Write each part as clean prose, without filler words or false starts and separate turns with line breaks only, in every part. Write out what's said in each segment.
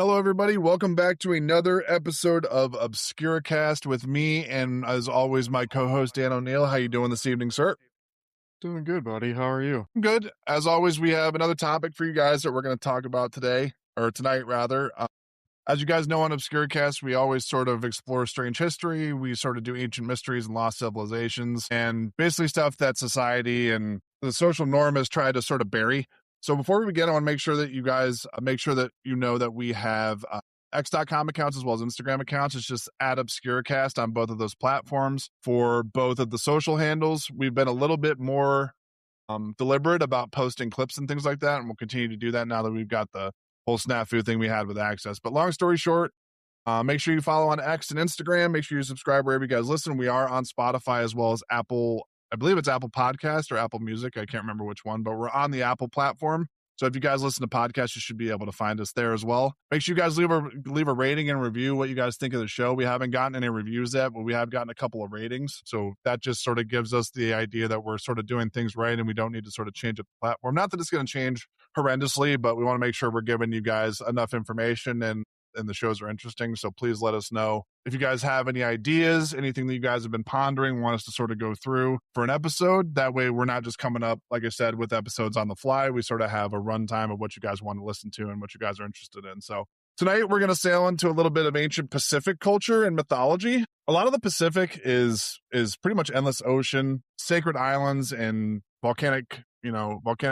Hello, everybody. Welcome back to another episode of Obscuracast with me, and as always, my co-host Dan O'Neill. How you doing this evening, sir?
Doing good, buddy. How are you?
Good. As always, we have another topic for you guys that we're going to talk about today, or tonight, rather. As you guys know on Obscuracast, we always sort of explore strange history. We sort of do ancient mysteries and lost civilizations, and basically stuff that society and the social norm has tried to sort of bury. So before we begin, I want to make sure that you guys make sure that you know that we have X.com accounts as well as Instagram accounts. It's just at Obscuracast on both of those platforms. For both of the social handles, we've been a little bit more deliberate about posting clips and things like that, and we'll continue to do that now that we've got the whole snafu thing we had with access. But long story short, make sure you follow on X and Instagram. Make sure you subscribe wherever you guys listen. We are on Spotify as well as Apple. I believe it's Apple Podcast or Apple Music. I can't remember which one, but we're on the Apple platform. So if you guys listen to podcasts, you should be able to find us there as well. Make sure you guys leave a rating and review what you guys think of the show. We haven't gotten any reviews yet, but we have gotten a couple of ratings. So that just sort of gives us the idea that we're sort of doing things right and we don't need to sort of change up the platform. Not that it's going to change horrendously, but we want to make sure we're giving you guys enough information and the shows are interesting. So please let us know if you guys have any ideas, anything that you guys have been pondering, want us to sort of go through for an episode. That way we're not just coming up, like I said, with episodes on the fly. We sort of have a runtime of what you guys want to listen to and what you guys are interested in. So tonight we're going to sail into a little bit of ancient Pacific culture and mythology. A lot of the Pacific is pretty much endless ocean, sacred islands, and volcanic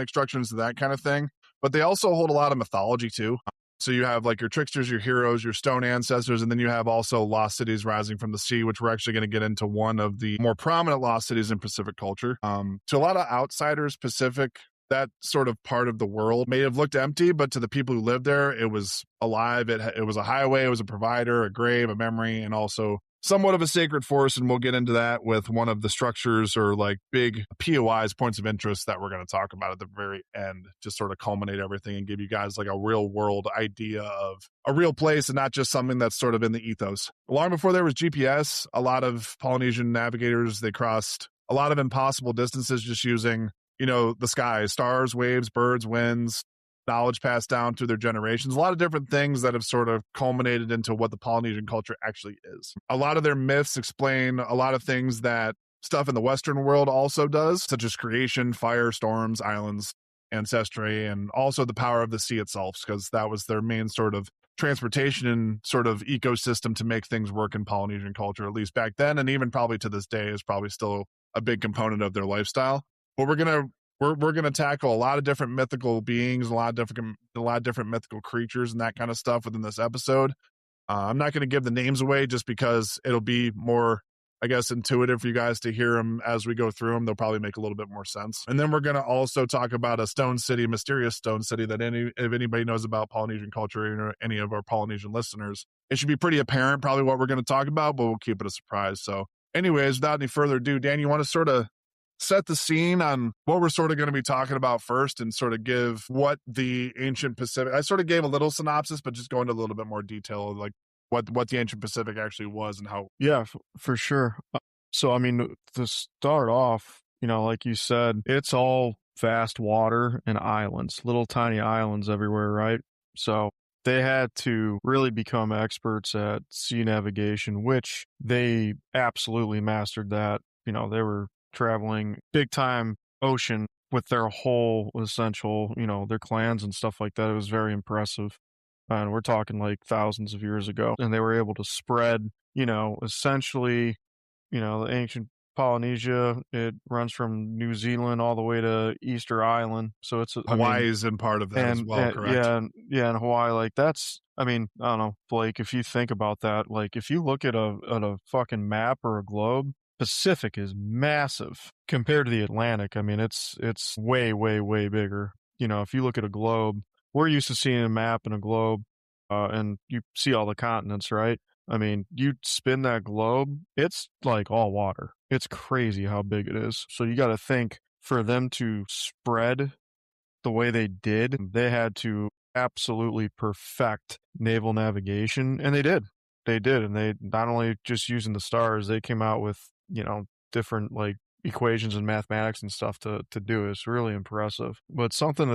structures, that kind of thing. But they also hold a lot of mythology too. So you have like your tricksters, your heroes, your stone ancestors, and then you have also lost cities rising from the sea, which we're actually going to get into one of the more prominent lost cities in Pacific culture. To a lot of outsiders, Pacific, that sort of part of the world may have looked empty, but to the people who lived there, it was alive. It was a highway, it was a provider, a grave, a memory, and also somewhat of a sacred force. And we'll get into that with one of the structures or like big POIs, points of interest, that we're going to talk about at the very end, just sort of culminate everything and give you guys like a real world idea of a real place and not just something that's sort of in the ethos. Long before there was GPS, a lot of Polynesian navigators, they crossed a lot of impossible distances just using, the skies, stars, waves, birds, winds, knowledge passed down through their generations, a lot of different things that have sort of culminated into what the Polynesian culture actually is. A lot of their myths explain a lot of things that stuff in the Western world also does, such as creation, fire, storms, islands, ancestry, and also the power of the sea itself, because that was their main sort of transportation and sort of ecosystem to make things work in Polynesian culture, at least back then, and even probably to this day is probably still a big component of their lifestyle. But we're gonna tackle a lot of different mythical beings, a lot of different mythical creatures and that kind of stuff within this episode. I'm not going to give the names away just because it'll be more, I guess, intuitive for you guys to hear them as we go through them. They'll probably make a little bit more sense. And then we're going to also talk about a stone city, a mysterious stone city that if anybody knows about Polynesian culture or any of our Polynesian listeners, it should be pretty apparent probably what we're going to talk about, but we'll keep it a surprise. So anyways, without any further ado, Dan, you want to sort of set the scene on what we're sort of going to be talking about first and sort of give what the ancient Pacific, I sort of gave a little synopsis, but just go into a little bit more detail, like what the ancient Pacific actually was and how.
Yeah, for sure. So, I mean, to start off, like you said, it's all vast water and islands, little tiny islands everywhere, right? So they had to really become experts at sea navigation, which they absolutely mastered that. They were traveling big time ocean with their whole essential, their clans and stuff like that. It was very impressive. And we're talking like thousands of years ago. And they were able to spread, essentially, the ancient Polynesia. It runs from New Zealand all the way to Easter Island. So it's
Hawaii is in part of that as well, correct?
Yeah, and Hawaii, like that's, I don't know, Blake, if you think about that, like if you look at a fucking map or a globe, Pacific is massive compared to the Atlantic. I mean, it's way, way, way bigger. If you look at a globe, we're used to seeing a map and a globe, and you see all the continents, right? I mean, you spin that globe, it's like all water. It's crazy how big it is. So you got to think, for them to spread the way they did, they had to absolutely perfect naval navigation, and they did. And they not only just using the stars, they came out with, different like equations and mathematics and stuff to do it. It's really impressive. But something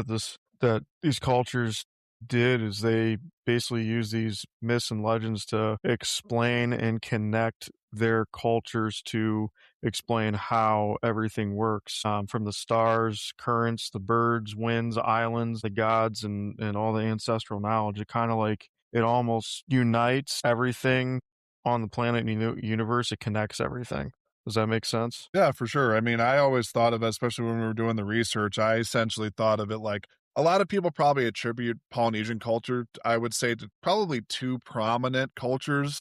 that these cultures did is they basically use these myths and legends to explain and connect their cultures to explain how everything works, from the stars, currents, the birds, winds, islands, the gods, and all the ancestral knowledge. It kind of like it almost unites everything on the planet and universe. It connects everything. Does that make sense?
Yeah, for sure. I mean, I always thought of it, especially when we were doing the research, I essentially thought of it like a lot of people probably attribute Polynesian culture, I would say, to probably two prominent cultures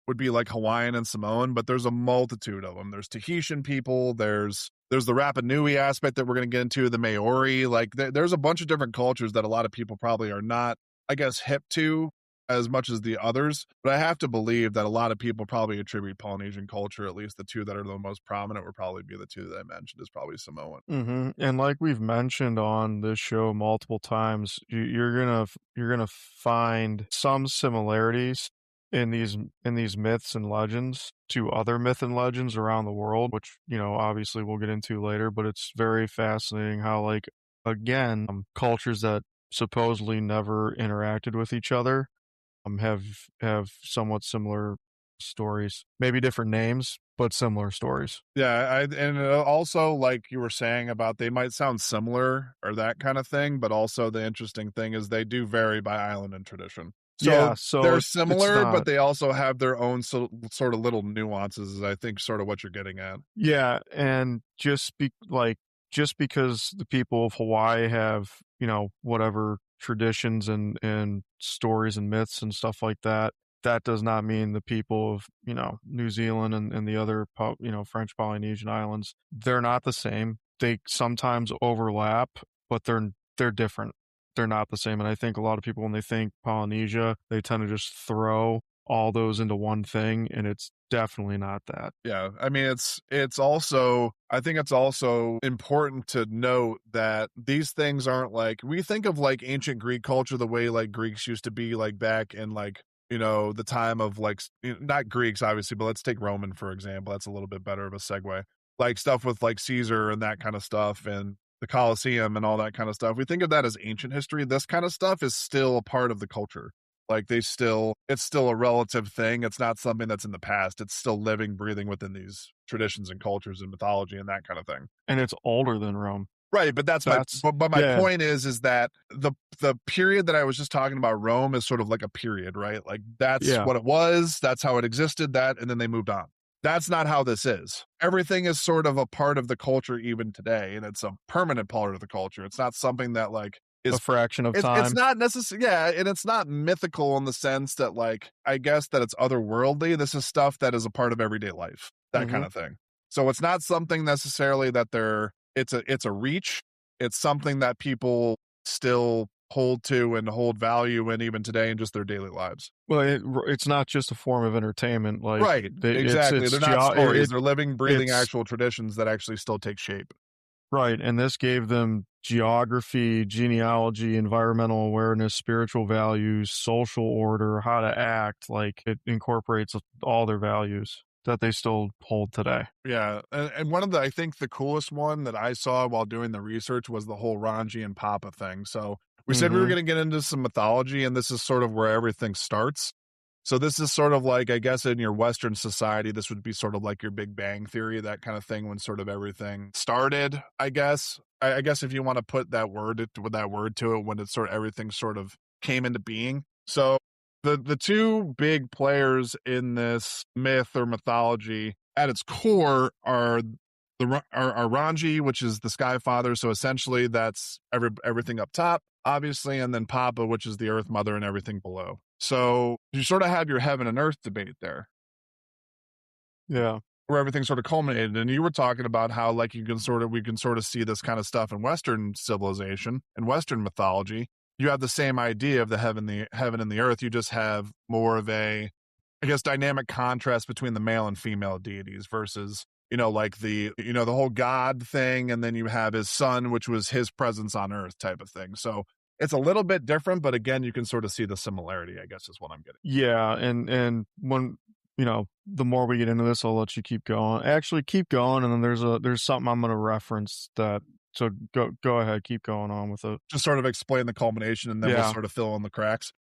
would be like Hawaiian and Samoan, but there's a multitude of them. There's Tahitian people, there's the Rapa Nui aspect that we're going to get into, the Maori, like there's a bunch of different cultures that a lot of people probably are not, I guess, hip to as much as the others, but I have to believe that a lot of people probably attribute Polynesian culture, at least the two that are the most prominent would probably be the two that I mentioned is probably Samoan.
And like we've mentioned on this show multiple times, you're gonna find some similarities in these myths and legends to other myth and legends around the world, which obviously we'll get into later. But it's very fascinating how, like, again, cultures that supposedly never interacted with each other have somewhat similar stories, maybe different names, but similar stories.
Yeah, and also like you were saying about they might sound similar or that kind of thing, but also the interesting thing is they do vary by island and tradition. So
Yeah, so
they're
it's
similar, but
not.
they also have their own sort of little nuances, is I think sort of what you're getting at.
Yeah, and just because the people of Hawaii have, whatever traditions and stories and myths and stuff like that, that does not mean the people of, New Zealand and the other, French Polynesian islands, they're not the same. They sometimes overlap, but they're different. They're not the same. And I think a lot of people, when they think Polynesia, they tend to just throw all those into one thing, and it's definitely not that.
Yeah, I mean it's also I think it's also important to note that these things aren't like we think of like ancient Greek culture the way like Greeks used to be like back in like the time of like not Greeks obviously, but let's take Roman for example. That's a little bit better of a segue. Like stuff with like Caesar and that kind of stuff and the Colosseum and all that kind of stuff. We think of that as ancient history. This kind of stuff is still a part of the culture. Like it's still a relative thing. It's not something that's in the past. It's still living, breathing within these traditions and cultures and mythology and that kind of thing.
And it's older than Rome.
Right, but that's my
That's
but my
Yeah,
point is that the period that I was just talking about Rome is sort of like a period, right? Like that's
yeah.
what it was, that's how it existed, that and then they moved on. That's not how this is. Everything is sort of a part of the culture even today, and it's a permanent part of the culture. It's not something that like
A
is
fraction of
it's
time.
not necessary, yeah, and it's not mythical in the sense that, like, I guess that it's otherworldly. This is stuff that is a part of everyday life, that
Mhm.
kind of thing. So it's not something necessarily that it's a reach. It's something that people still hold to and hold value in even today in just their daily lives.
Well, it's not just a form of entertainment, like,
Right,
they
exactly.
it's
They're not
geo
stories. They're living, breathing
it's
actual traditions that actually still take shape.
right, and this gave them geography, genealogy, environmental awareness, spiritual values, social order, how to act, like, it incorporates all their values that they still hold today.
Yeah, and one of the I think the coolest one that I saw while doing the research was the whole Ranji and Papa thing. So we said we were
Mhm.
going to get into some mythology, and this is sort of where everything starts. So this is sort of like I guess in your Western society, this would be sort of like your Big Bang Theory, that kind of thing, when sort of everything started. I guess I guess if you want to put that word with that word to it, when it sort of everything sort of came into being. So the two big players in this myth or mythology at its core are are Ranji, which is the Sky Father. So essentially, that's everything up top, obviously, and then Papa, which is the Earth Mother, and everything below. So you sort of have your heaven and earth debate there,
Yeah.
where everything sort of culminated. And you were talking about how like we can sort of see this kind of stuff in Western civilization and Western mythology. You have the same idea of the heaven and the earth. You just have more of a I guess dynamic contrast between the male and female deities versus like the whole god thing, and then you have his son, which was his presence on earth type of thing. So it's a little bit different, but again you can sort of see the similarity, I guess, is what I'm getting.
Yeah, and when the more we get into this, I'll let you keep going. Actually, keep going, and then there's something I'm gonna reference that So go ahead, keep going on with it.
Just sort of explain the culmination, and then we'll
Yeah.
sort of fill in the cracks.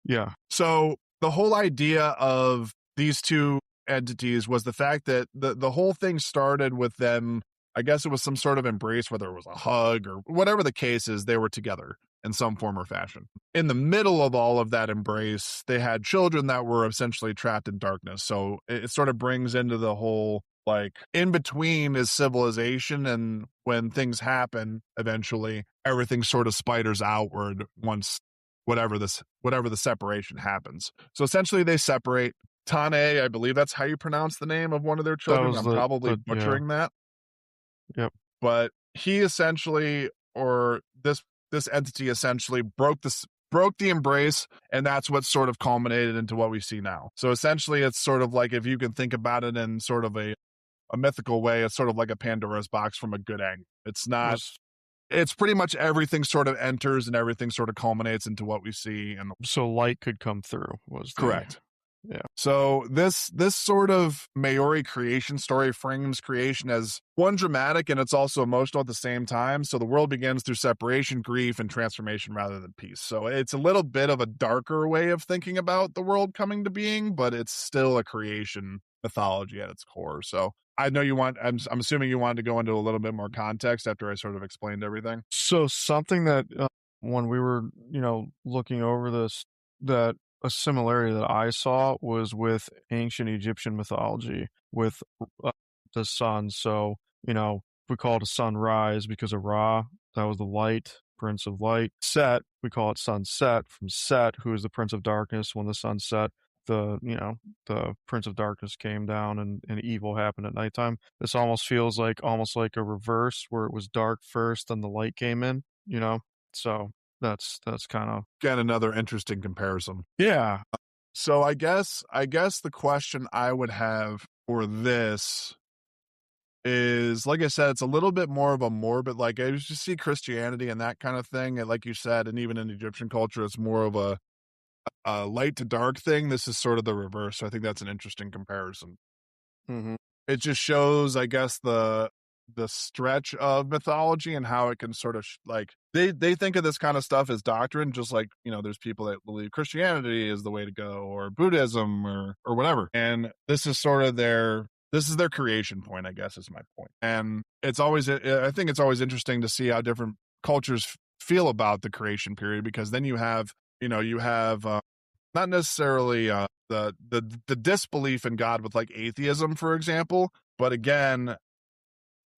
Yeah.
So the whole idea of these two entities was the fact that the whole thing started with them. I guess it was some sort of embrace, whether it was a hug or whatever the case is, they were together in some form or fashion. In the middle of all of that embrace, they had children that were essentially trapped in darkness. So it sort of brings into the whole, like, in between is civilization, and when things happen, eventually everything sort of spiders outward once whatever the separation happens. So essentially they separate. Tane, I believe that's how you pronounce the name of one of their
That
children.
was
I'm probably
yeah.
butchering that,
Yep.
but he essentially, or this entity essentially broke the embrace, and that's what sort of culminated into what we see now. So essentially it's sort of like, if you can think about it in sort of a mythical way, it's sort of like a Pandora's box from a good angle. It's not,
Was
it's pretty much everything sort of enters and everything sort of culminates into what we see. And
so light could come through was the
correct.
Yeah.
So this sort of Maori creation story frames creation as one dramatic, and it's also emotional at the same time. So the world begins through separation, grief, and transformation rather than peace. So it's a little bit of a darker way of thinking about the world coming to being, but it's still a creation mythology at its core. So I know I'm assuming you wanted to go into a little bit more context after I sort of explained everything.
So something that when we were, looking over this, that a similarity that I saw was with ancient Egyptian mythology with uh, the sun. So, we call it a sunrise because of Ra, that was the light, prince of light. Set, we call it sunset from Set, who is the prince of darkness. When the sun set, the prince of darkness came down and evil happened at nighttime. This almost feels like a reverse where it was dark first, then the light came in, So that's kind of
Again, another interesting comparison.
yeah.
So I guess the question I would have for this is, like I said, it's a little bit more of a morbid, like, I just see Christianity and that kind of thing, and like you said, and even in Egyptian culture, it's more of a light to dark thing. This is sort of the reverse, so I think that's an interesting comparison.
Mhm.
It just shows, I guess, the stretch of mythology and how it can sort of like, they think of this kind of stuff as doctrine, just like, there's people that believe Christianity is the way to go, or Buddhism, or whatever, and this is sort of their creation point, I guess, is my point. And I think it's always interesting to see how different cultures feel about the creation period, because then you have not necessarily the disbelief in God with, like, atheism, for example, but again,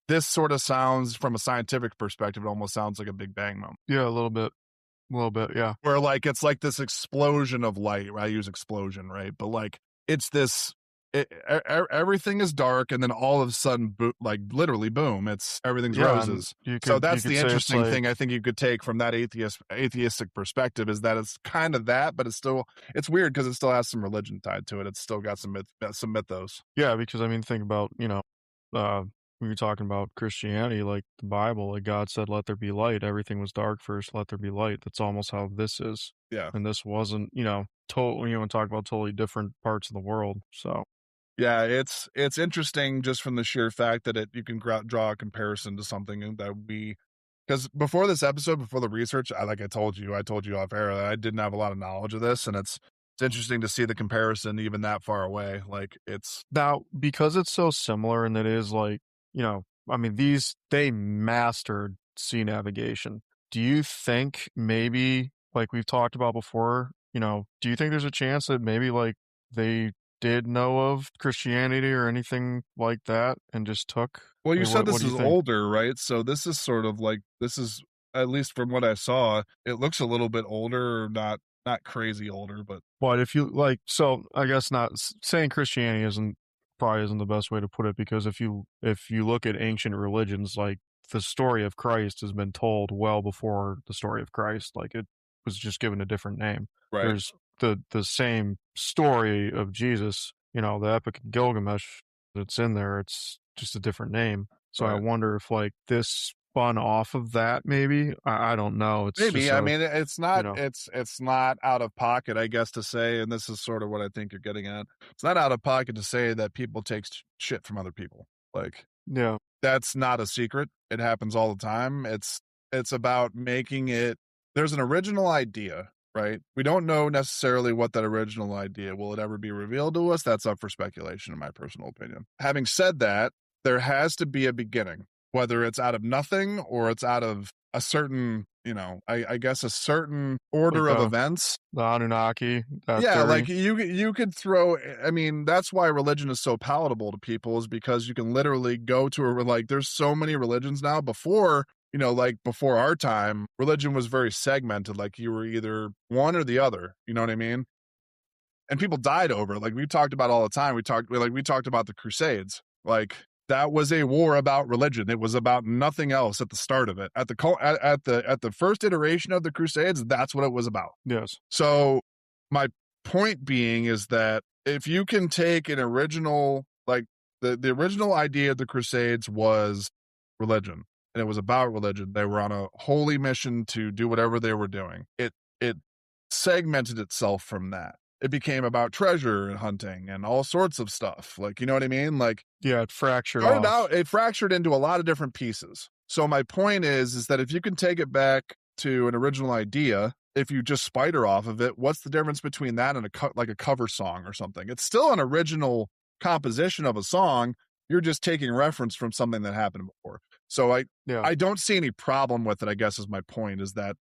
this sort of sounds, from a scientific perspective, it almost sounds like a Big Bang moment,
Yeah, a little bit, yeah.
where, like, it's like this explosion of light. I use explosion, right? But, like, it's this, everything is dark, and then all of a sudden, like, literally, boom, everything's
Yeah, and
roses.
you
So
could
that's the
say it's
interesting
like
thing I think you could take from that atheistic perspective, is that it's kind of that, but it's weird because it still has some religion tied to it. It's still got some mythos.
yeah, because I mean, think about, when you're talking about Christianity, like the Bible, like God said, "Let there be light." Everything was dark first. Let there be light. That's almost how this is,
Yeah.
and this wasn't, totally. Talk about totally different parts of the world. So
Yeah, it's interesting just from the sheer fact that you can draw a comparison to something that because before this episode, before the research, I told you off air, I didn't have a lot of knowledge of this, and it's interesting to see the comparison even that far away. Like, it's
now because it's so similar, and it is like, I mean, they mastered sea navigation. Do you think maybe, like we've talked about before, do you think there's a chance that maybe like they did know of Christianity or anything like that and just took?
well, you
Like,
said
what
this
do you
is
think?
older, right? So this is sort of like, this is, at least from what I saw, it looks a little bit older, not crazy older, but
But if you like, so I guess not saying Christianity probably isn't the best way to put it, because if you look at ancient religions, like the story of Christ has been told well before the story of Christ. Like it was just given a different name.
right,
There's the same story of Jesus, the Epic of Gilgamesh that's in there. It's just a different name. So I
right.
wonder if like this spun off of that. Maybe I don't know. It's
Maybe.
just
I
a
mean,
you know
it's not out of pocket, I guess, to say, and this is sort of what I think you're getting at. It's not out of pocket to say that people take shit from other people. Like,
yeah.
that's not a secret. It happens all the time. It's about making it there's an original idea, right? We don't know necessarily what that original idea will it ever be revealed to us. That's up for speculation in my personal opinion. Having said that, there has to be a beginning, whether it's out of nothing or it's out of a certain, I guess a certain order of events.
The Anunnaki.
Yeah,
theory.
like you could throw. I mean, that's why religion is so palatable to people, is because you can literally go to like. There's so many religions now. Before, like before our time, religion was very segmented. Like you were either one or the other. You know what I mean? And people died over it. Like we talked about all the time. We talked about the Crusades. Like that was a war about religion. It was about nothing else at the start of it. At the first iteration of the Crusades, that's what it was about.
Yes.
So my point being is that if you can take an original, like the original idea of the Crusades was religion, and it was about religion. They were on a holy mission to do whatever they were doing. It segmented itself from that. It became about treasure and hunting and all sorts of stuff. Like, you know what I mean? Like,
yeah, it fractured
it fractured into a lot of different pieces. So my point is that if you can take it back to an original idea, if you just spider off of it, what's the difference between that and a cover song or something? It's still an original composition of a song. You're just taking reference from something that happened before. So I don't see any problem with it, I guess is my point, is that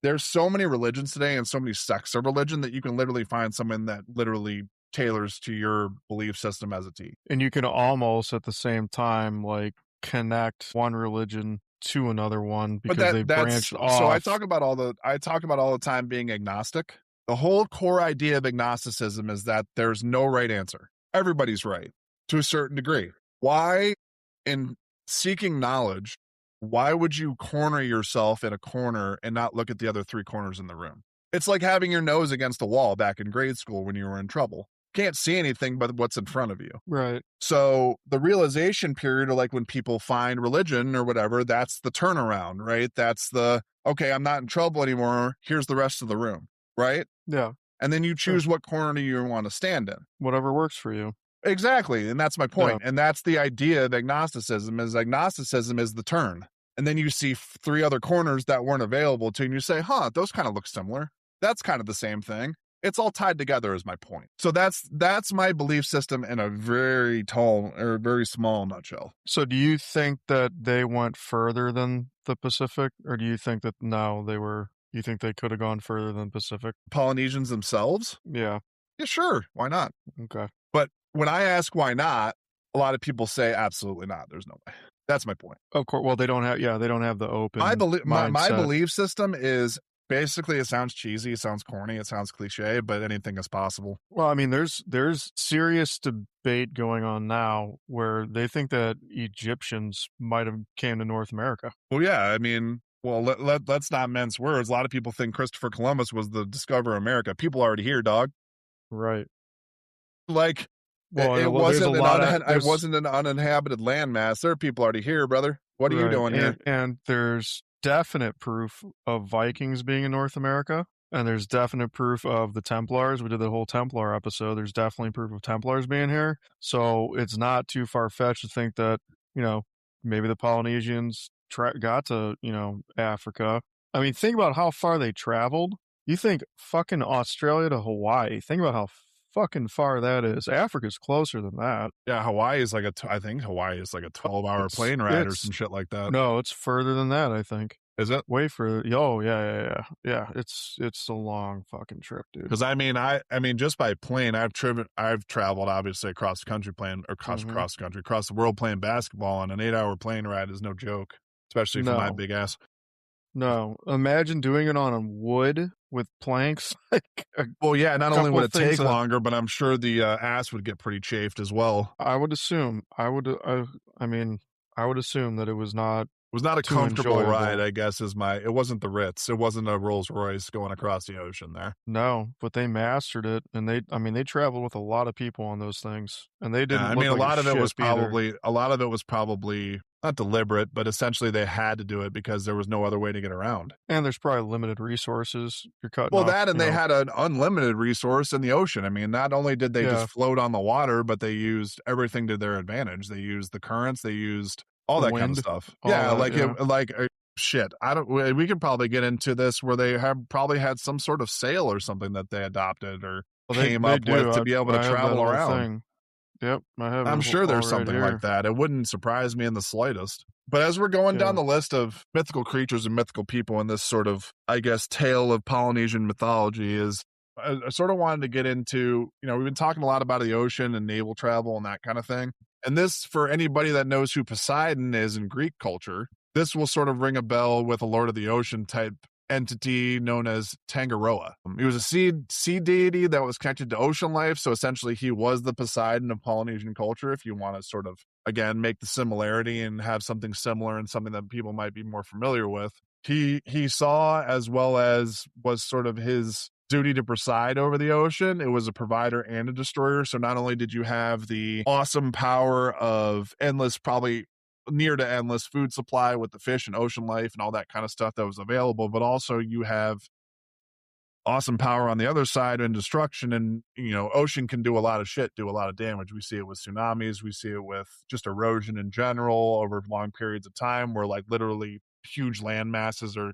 there's so many religions today and so many sects of religion that you can literally find someone that literally tailors to your belief system as a T.
And you can almost at the same time like connect one religion to another one because they branched off.
So I talk about all the time being agnostic. The whole core idea of agnosticism is that there's no right answer. Everybody's right to a certain degree. Why, in seeking knowledge, why would you corner yourself in a corner and not look at the other three corners in the room? It's like having your nose against a wall back in grade school when you were in trouble. Can't see anything but what's in front of you.
Right.
So the realization period, or like when people find religion or whatever, that's the turnaround, right? That's okay, I'm not in trouble anymore. Here's the rest of the room, right?
Yeah.
And then you choose what corner you want to stand in.
Whatever works for you.
Exactly. And that's my point.
Yeah.
And that's the idea of agnosticism is the turn. And then you see three other corners that weren't available to you, and you say, those kind of look similar. That's kind of the same thing. It's all tied together is my point. So that's my belief system in a very very small nutshell.
So do you think that they went further than the Pacific, or do you think that you think they could have gone further than Pacific?
Polynesians themselves?
Yeah.
Yeah, sure. Why not?
Okay.
But when I ask why not, a lot of people say absolutely not. There's no way. That's my point.
Of course. Well, they don't have the open.
My belief system is basically, it sounds cheesy, it sounds corny, it sounds cliche, but anything is possible.
Well, I mean, there's serious debate going on now where they think that Egyptians might have came to North America.
Well, yeah, I mean, let's not mince words. A lot of people think Christopher Columbus was the discoverer of America. People already here, dog.
Right.
Like, it wasn't an uninhabited landmass. There are people already here, brother. What are you doing here?
And there's definite proof of Vikings being in North America, and there's definite proof of the Templars. We did the whole Templar episode. There's definitely proof of Templars being here. So it's not too far-fetched to think that, maybe the Polynesians got to, Africa. I mean, think about how far they traveled. You think fucking Australia to Hawaii. Think about how fucking far that is. Africa's closer than that.
Yeah, Hawaii is I think Hawaii is like a 12-hour plane ride or some shit like that.
No, it's further than that, I think.
Is it?
Way further. Oh, yeah. It's a long fucking trip, dude.
Because I mean, just by plane, I've traveled obviously across the country across the world playing basketball, and an 8-hour plane ride is no joke, especially for my big ass.
No, imagine doing it on a wood with planks.
Well, yeah, not only would it take longer, but I'm sure the ass would get pretty chafed as well.
I would assume. I would assume that it was not.
It was not a comfortable ride, I guess. It wasn't the Ritz. It wasn't a Rolls Royce going across the ocean there.
No, but they mastered it, and they traveled with a lot of people on those things, and they didn't.
Yeah, a lot of it was probably not deliberate, but essentially they had to do it because there was no other way to get around.
And there's probably limited resources. You're cutting.
Well, they had an unlimited resource in the ocean. I mean, not only did they just float on the water, but they used everything to their advantage. They used the currents. They used all
The
that kind of
wind,
stuff.
all
Yeah,
that,
like it,
yeah.
like shit. I don't. We could probably get into this where they have probably had some sort of sail or something that they adopted or
Well,
came
they
up with
do.
to be able to
I have that
travel
whole
around.
thing. Yep, I have it
I'm sure
all
there's
right
something like
here.
that. It wouldn't surprise me in the slightest. But as we're going down
Yeah.
the list of mythical creatures and mythical people in this sort of, I guess, tale of Polynesian mythology is I sort of wanted to get into, we've been talking a lot about the ocean and naval travel and that kind of thing. And this, for anybody that knows who Poseidon is in Greek culture, this will sort of ring a bell with a Lord of the Ocean type entity known as Tangaroa. He was a sea deity that was connected to ocean life. So essentially, he was the Poseidon of Polynesian culture. If you want to sort of again make the similarity and have something similar and something that people might be more familiar with, he saw as well as was sort of his duty to preside over the ocean. It was a provider and a destroyer. So not only did you have the awesome power of endless, probably near to endless food supply with the fish and ocean life and all that kind of stuff that was available, but also you have awesome power on the other side and destruction. And ocean can do a lot of shit, do a lot of damage. We see it with tsunamis, we see it with just erosion in general over long periods of time, where like literally huge land masses are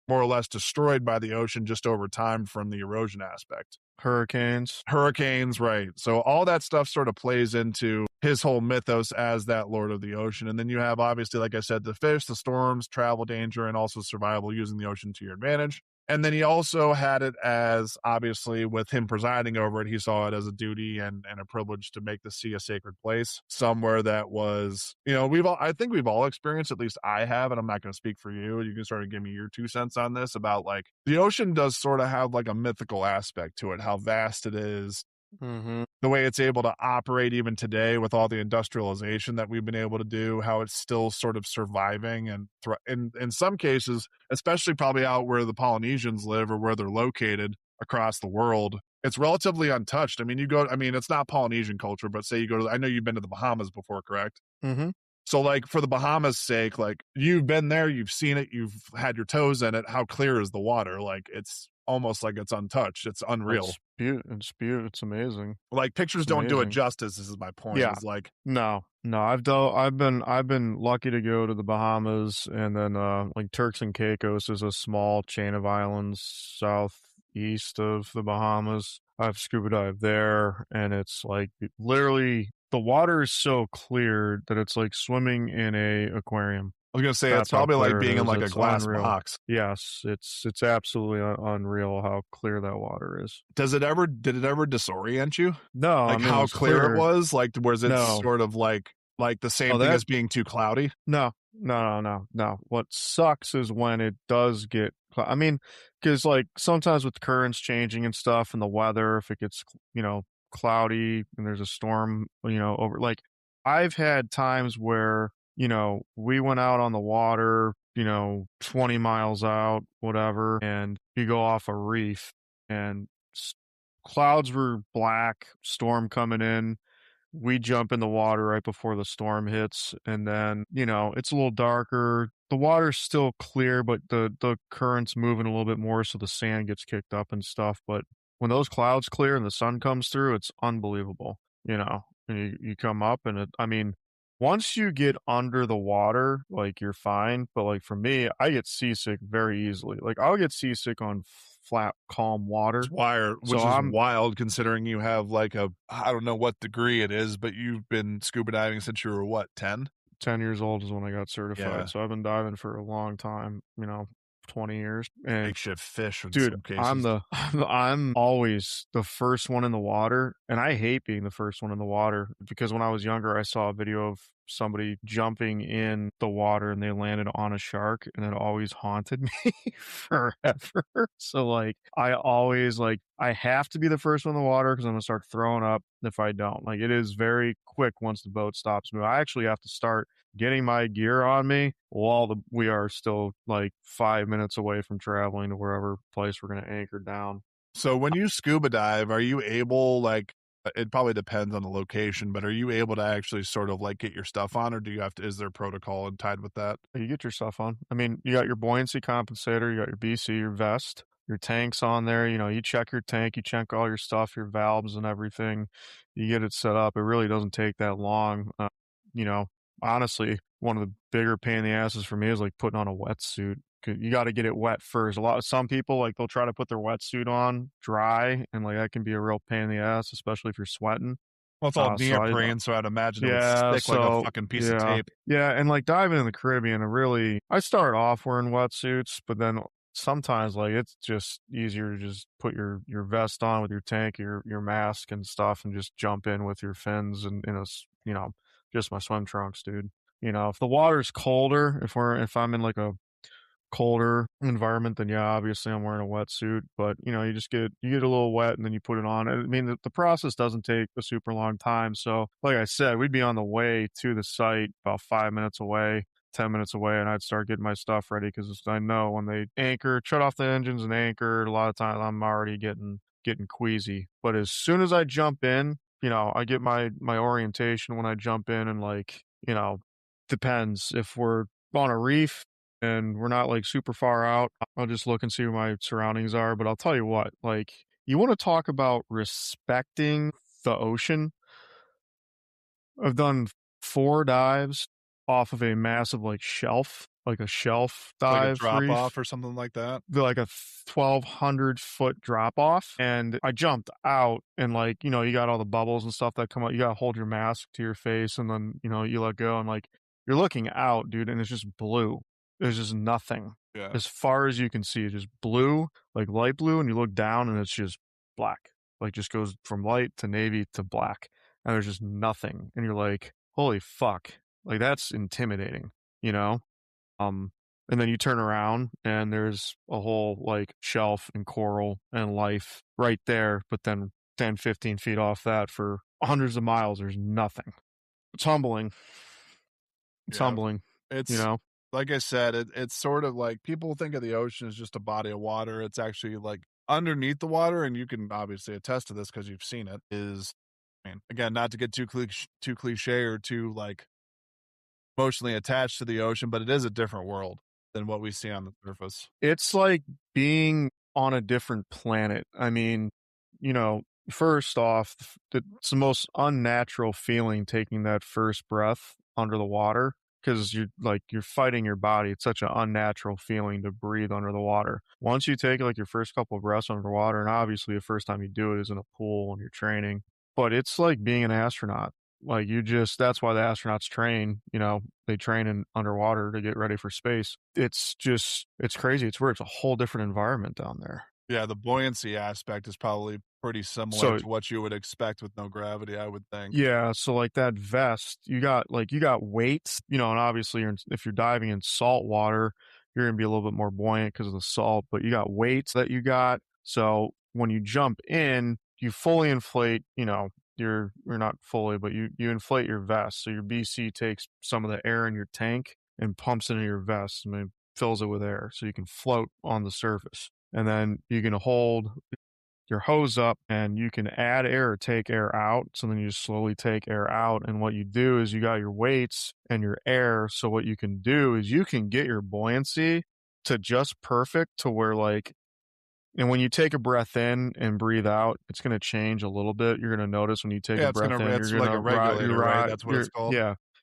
more or less destroyed by the ocean just over time from the erosion aspect.
Hurricanes.
Hurricanes, right. So all that stuff sort of plays into his whole mythos as that Lord of the Ocean. And then you have, obviously, like I said, the fish, the storms, travel, danger, and also survival using the ocean to your advantage. And then he also had it as, obviously, with him presiding over it, he saw it as a duty and a privilege to make the sea a sacred place, somewhere that was, I think we've all experienced, at least I have, and I'm not going to speak for you. You can sort of give me your 2 cents on this about like the ocean does sort of have like a mythical aspect to it, how vast it is,
Mm-hmm.
the way it's able to operate even today with all the industrialization that we've been able to do, how it's still sort of surviving and in some cases, especially probably out where the Polynesians live or where they're located across the world, it's relatively untouched. I mean, it's not Polynesian culture, but say you go to, I know you've been to the Bahamas before, correct?
Mm-hmm.
So like for the Bahamas sake, like you've been there, you've seen it, you've had your toes in it. How clear is the water? Like it's almost like it's untouched. It's unreal.
It's amazing.
Like pictures
It's
don't do it
amazing.
justice. This is my point.
Yeah.
Is like
No. I've been lucky to go to the Bahamas, and then like Turks and Caicos is a small chain of islands southeast of the Bahamas. I've scuba dived there, and it's like literally the water is so clear that it's like swimming in a aquarium.
I was gonna say, it's
That's how
probably like
clear it
being in
is.
like a
It's
glass
unreal.
box.
Yes, it's absolutely unreal how clear that water is.
Did it ever disorient you?
No, I
Like
mean it
how
was
clear it
clear.
was? Like was it
No.
sort of like the same
Oh,
thing
that
as being too cloudy?
No. What sucks is when it does get, I mean, because like sometimes with currents changing and stuff and the weather, if it gets, cloudy and there's a storm, over, like I've had times where, we went out on the water, 20 miles out, whatever, and you go off a reef and clouds were black, storm coming in, we jump in the water right before the storm hits, and then it's a little darker, the water's still clear, but the current's moving a little bit more, so the sand gets kicked up and stuff. But when those clouds clear and the sun comes through, it's unbelievable. And you come up, and I mean, once you get under the water, like you're fine, but like for me, I get seasick very easily. Like I'll get seasick on flat calm water, so
Which is
I'm
wild considering you have like I don't know what degree it is, but you've been scuba diving since you were what, 10?
10 years old is when I got
Yeah.
certified, so I've been diving for a long time, 20 years, and
Makeshift fish in
dude,
some
I'm
cases.
the I'm always the first one in the water, and I hate being the first one in the water because when I was younger, I saw a video of somebody jumping in the water and they landed on a shark, and it always haunted me forever. So like I always like I have to be the first one in the water because I'm gonna start throwing up if I don't. Like it is very quick once the boat stops moving. I actually have to start getting my gear on me while we are still like 5 minutes away from traveling to wherever place we're going to anchor down.
So when you scuba dive, are you able like it probably depends on the location, but are you able to actually sort of like get your stuff on, or do you have to, is there protocol and tied with that?
You get your stuff on. I mean, you got your buoyancy compensator, you got your BC, your vest, your tanks on there. You check your tank, you check all your stuff, your valves and everything. You get it set up. It really doesn't take that long. You know, honestly, one of the bigger pain in the asses for me is like putting on a wetsuit. You got to get it wet first. Some people like they'll try to put their wetsuit on dry, and like that can be a real pain in the ass, especially if you're sweating.
Well, it's all
So
neoprene, so I'd imagine it would
yeah,
stick like a
so
fucking piece of
yeah,
tape.
yeah, and like diving in the Caribbean, I started off wearing wetsuits, but then sometimes like it's just easier to just put your vest on with your tank, your mask and stuff, and just jump in with your fins and just my swim trunks, dude. If the water's colder, if I'm in like a colder environment, then yeah, obviously I'm wearing a wetsuit, but you get a little wet and then you put it on. I mean, the process doesn't take a super long time. So like I said, we'd be on the way to the site about 5 minutes away, 10 minutes away, and I'd start getting my stuff ready because I know when they shut off the engines and anchor, a lot of times I'm already getting queasy. But as soon as I jump in, I get my orientation when I jump in, and depends if we're on a reef and we're not like super far out. I'll just look and see where my surroundings are. But I'll tell you what, like, you want to talk about respecting the ocean. I've done 4 dives off of a massive like shelf, like a shelf
Like a
dive
drop
reef,
off or something like that.
like a 1,200-foot drop off. And I jumped out, and like, you got all the bubbles and stuff that come out. You got to hold your mask to your face, and then, you let go, and like, you're looking out, dude, and it's just blue. There's just nothing.
Yeah.
As far as you can see, it's just blue, like light blue, and you look down and it's just black. Like, just goes from light to navy to black. And there's just nothing. And you're like, holy fuck. Like, that's intimidating, you know? And then you turn around and there's a whole like shelf and coral and life right there. But then 10, 15 feet off that for hundreds of miles, there's nothing. It's humbling. It's
Yeah.
humbling, you
It's
know?
like I said, it's sort of like people think of the ocean as just a body of water. It's actually like underneath the water, and you can obviously attest to this because you've seen it. I mean, again, not to get too cliche or too like emotionally attached to the ocean, but it is a different world than what we see on the surface.
It's like being on a different planet. I mean, first off, it's the most unnatural feeling taking that first breath under the water because you're fighting your body. It's such an unnatural feeling to breathe under the water. Once you take like your first couple of breaths underwater, and obviously the first time you do it is in a pool and you're training, but it's like being an astronaut. Like that's why the astronauts train, they train in underwater to get ready for space. It's crazy. It's a whole different environment down there.
Yeah, the buoyancy aspect is probably pretty similar
So
to what you would expect with no gravity, I would think.
yeah, so like that vest, you got weights, and obviously if you're diving in salt water, you're gonna be a little bit more buoyant because of the salt, but you got weights that you got. So when you jump in, you fully inflate, you're not fully, but you inflate your vest. So your BC takes some of the air in your tank and pumps into your vest and then fills it with air so you can float on the surface. And then you can hold your hose up and you can add air or take air out. So then you just slowly take air out. And what you do is you got your weights and your air. So what you can do is you can get your buoyancy to just perfect to where like, and when you take a breath in and breathe out, it's going to change a little bit. You're going to notice when you take
Yeah,
a breath in,
it's
you're going
like
to
a regulator, right? That's what it's called.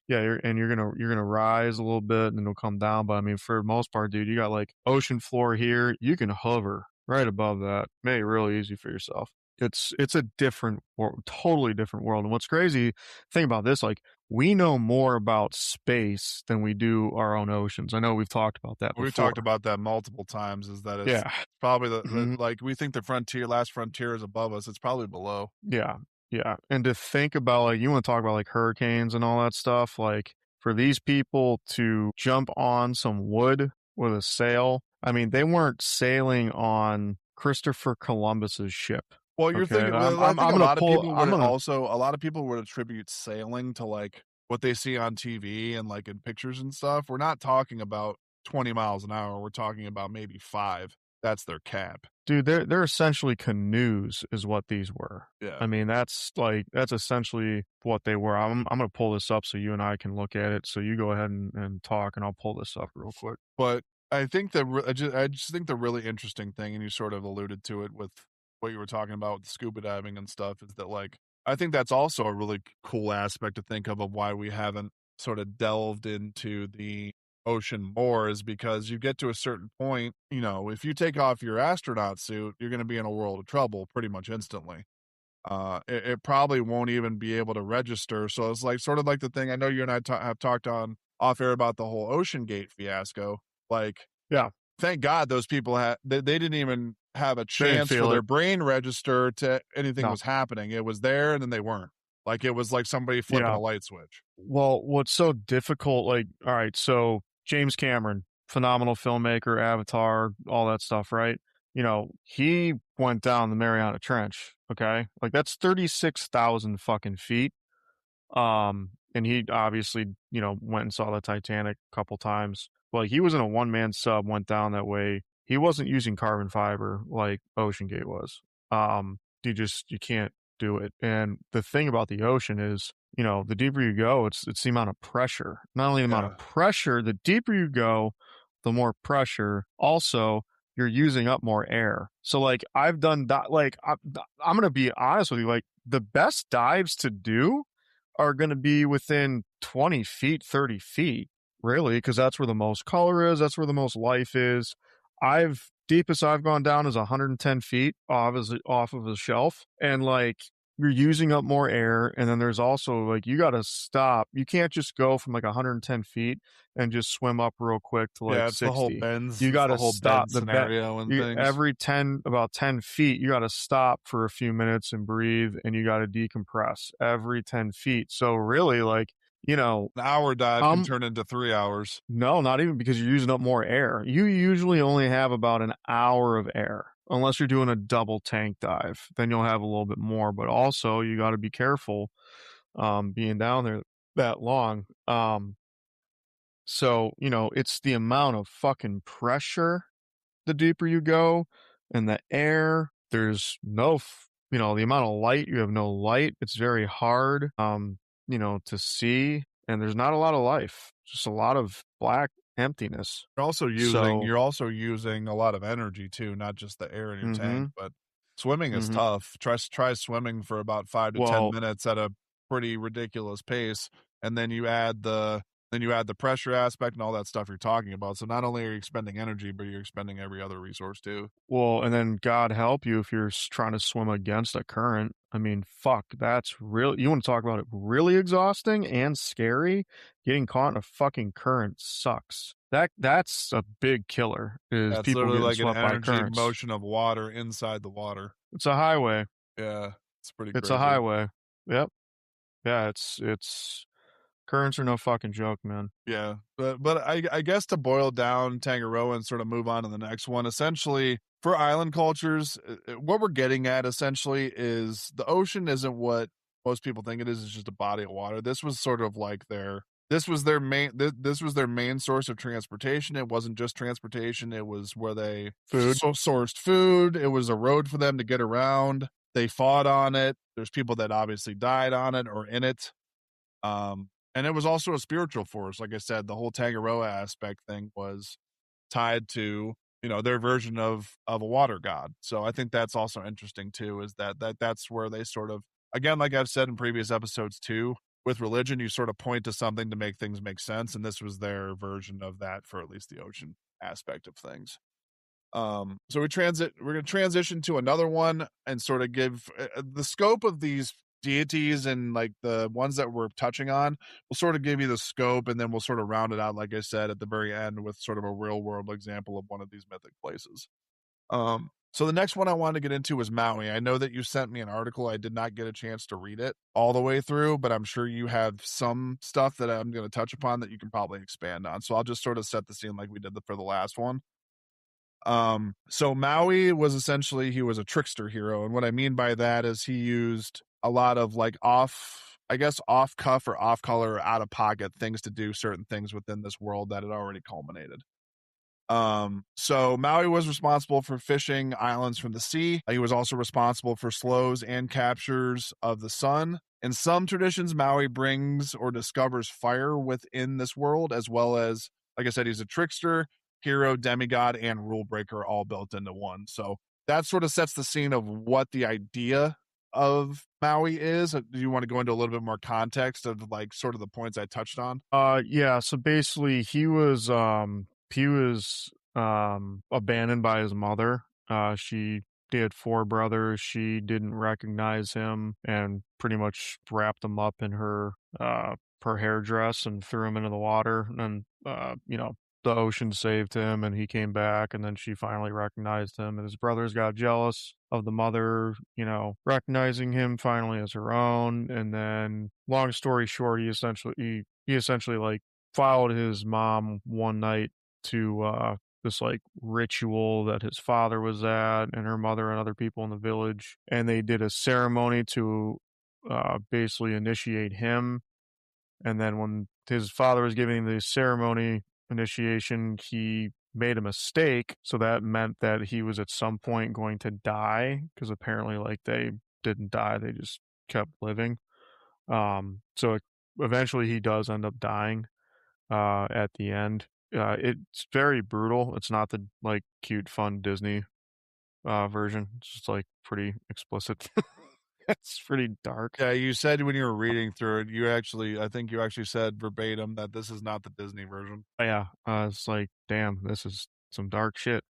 you're gonna rise a little bit and then it'll come down. But I mean, for the most part, dude, you got like ocean floor here. You can hover right above that. Make it really easy for yourself. It's a different world, totally different world. And what's crazy, think about this, like we know more about space than we do our own oceans. I know we've talked about that
We've
before.
talked about that multiple times, is that it's
Yeah.
probably
Mhm.
like we think the last frontier is above us. It's probably below.
Yeah, yeah, and to think about, like, you wanna talk about, like, hurricanes and all that stuff, like, for these people to jump on some wood with a sail, I mean, they weren't sailing on Christopher Columbus's ship,
Well, you're
okay?
thinking,
And
well, I think
I'm
a
gonna
lot of
pull
people
I'm
would
gonna
also a lot of people would attribute sailing to like what they see on TV and like in pictures and stuff. We're not talking about 20 miles an hour. We're talking about maybe 5. That's their cap.
dude, they're essentially canoes is what these were.
Yeah.
I mean, that's essentially what they were. I'm gonna pull this up so you and I can look at it, so you go ahead and talk, and I'll pull this up real quick.
But I just think the really interesting thing, and you sort of alluded to it with what you were talking about with scuba diving and stuff, is that like I think that's also a really cool aspect to think of why we haven't sort of delved into the ocean more is because you get to a certain point, if you take off your astronaut suit, you're going to be in a world of trouble pretty much instantly. It probably won't even be able to register. So it's like sort of like the thing I know you and I have talked on off air about the whole Ocean Gate fiasco. Like,
Yeah,
thank God those people they didn't even have a
they didn't
chance for
feel
their
it.
brain register to anything
No.
was happening. It was there and then they weren't. Like it was like somebody flipping
Yeah.
a light switch.
Well, what's so difficult, like, all right, so James Cameron, phenomenal filmmaker, Avatar, all that stuff, right? He went down the Mariana Trench, okay? Like, that's 36,000 fucking feet. And he obviously, went and saw the Titanic a couple times. Like, he was in a one-man sub, went down that way. He wasn't using carbon fiber like Ocean Gate was. You can't do it. And the thing about the ocean is, the deeper you go, it's the amount of pressure. Not only the amount
Yeah.
of pressure, the deeper you go, the more pressure. Also, you're using up more air. So like I've done that. Like I'm gonna be honest with you. Like the best dives to do are going to be within 20 feet, 30 feet, really, because that's where the most color is. That's where the most life is. Deepest I've gone down is 110 feet off of a shelf. And like, you're using up more air. And then there's also like, you got to stop. You can't just go from like 110 feet and just swim up real quick to
Yeah,
like
it's the whole
60.
bends.
You
It's
got
the
to
whole
stop
bend scenario and things.
every about 10 feet, you got to stop for a few minutes and breathe, and you got to decompress every 10 feet. So really, like,
An hour dive can turn into 3 hours.
no, not even, because you're using up more air. You usually only have about an hour of air, unless you're doing a double tank dive. Then you'll have a little bit more, but also you got to be careful being down there that long. So, it's the amount of fucking pressure the deeper you go, and the air, there's no, the amount of light, you have no light. It's very hard, to see, and there's not a lot of life, just a lot of black emptiness. So,
You're also using a lot of energy too, not just the air in your tank,
mhm,
but swimming is
mhm.
tough. Try swimming for about 5 to 10
Well,
minutes at a pretty ridiculous pace, and then you add the pressure aspect and all that stuff you're talking about. So not only are you expending energy, but you're expending every other resource too.
and then God help you if you're trying to swim against a current. I mean, fuck, that's real. You want to talk about it really exhausting and scary? Getting caught in a fucking current sucks. That's a big killer, is
That's
people
literally
getting
like an
swept by
energy
currents.
motion of water inside the water.
It's a highway.
Yeah, it's pretty
It's a
crazy.
highway. Yep. Yeah, it's currents are no fucking joke, man.
Yeah, but I guess to boil down Tangaroa and sort of move on to the next one, essentially for island cultures, what we're getting at essentially is the ocean isn't what most people think it is. It's just a body of water. This was sort of like this was their main source of transportation. It wasn't just transportation. It was where they
Food.
sourced food. It was a road for them to get around. They fought on it. There's people that obviously died on it or in it. And it was also a spiritual force. Like I said, the whole Tangaroa aspect thing was tied to, their version of a water god. So I think that's also interesting too, is that's where they sort of, again, like I've said in previous episodes too, with religion, you sort of point to something to make things make sense. And this was their version of that for at least the ocean aspect of things. So we're going to transition to another one and sort of give the scope of these deities, and like the ones that we're touching on, we'll sort of give you the scope, and then we'll sort of round it out, like I said, at the very end with sort of a real world example of one of these mythic places. So the next one I wanted to get into was Maui. I know that you sent me an article. I did not get a chance to read it all the way through, but I'm sure you have some stuff that I'm going to touch upon that you can probably expand on. So I'll just sort of set the scene like we did for the last one. So Maui was essentially, he was a trickster hero, and what I mean by that is he used a lot of like off cuff or off color or out of pocket things to do certain things within this world that had already culminated. So Maui was responsible for fishing islands from the sea. He was also responsible for slows and captures of the sun. In some traditions, Maui brings or discovers fire within this world, as well as, like I said, he's a trickster, hero, demigod, and rule breaker all built into one. So that sort of sets the scene of what the idea of Maui is? Do you want to go into a little bit more context of like sort of the points I touched on?
Yeah, so basically he was abandoned by his mother. She had four brothers. She didn't recognize him and pretty much wrapped him up in her hairdress and threw him into the water. And the ocean saved him and he came back, and then she finally recognized him, and his brothers got jealous of the mother, recognizing him finally as her own. And then long story short, he essentially like followed his mom one night to this like ritual that his father was at, and her mother and other people in the village, and they did a ceremony to basically initiate him. And then when his father was giving the ceremony initiation, he made a mistake, so that meant that he was at some point going to die, because apparently like they didn't die, they just kept living. So eventually he does end up dying at the end. It's very brutal. It's not the like cute, fun Disney version. It's just like pretty explicit. It's pretty dark.
Yeah, you said when you were reading through it, I think you actually said verbatim that this is not the Disney version.
Yeah, it's like, damn, this is some dark shit.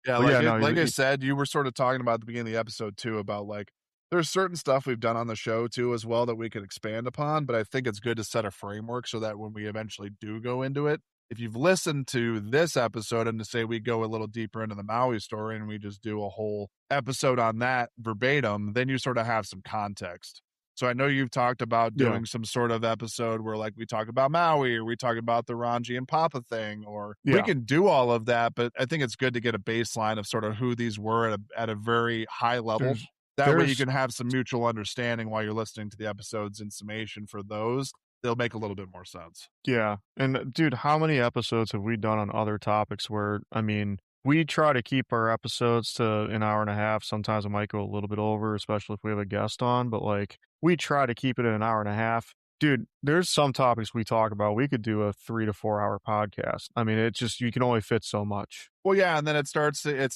Yeah,
But yeah, no,
like I said, you were sort of talking about at the beginning of the episode too about like there's certain stuff we've done on the show too as well that we could expand upon, but I think it's good to set a framework so that when we eventually do go into it, if you've listened to this episode and to say we go a little deeper into the Maui story and we just do a whole episode on that verbatim, then you sort of have some context. So I know you've talked about
yeah,
doing some sort of episode where like we talk about Maui or we talk about the Ranji and Papa thing, or we
yeah.
can do all of that, but I think it's good to get a baseline of sort of who these were at a very high level.
There's
That way you
there's
can have some mutual understanding while you're listening to the episodes in summation for those. They'll make a little bit more sense.
Yeah, and dude, how many episodes have we done on other topics where, I mean, we try to keep our episodes to an hour and a half. Sometimes it might go a little bit over, especially if we have a guest on, but like we try to keep it at an hour and a half. Dude, there's some topics we talk about. We could do a 3 to 4 hour podcast. I mean, it just, you can only fit so much.
Well, yeah, and then it starts to,